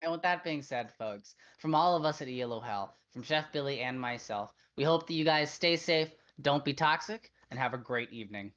And with that being said, folks, from all of us at ELO Hell, from Chef Billy and myself, we hope that you guys stay safe, don't be toxic, and have a great evening.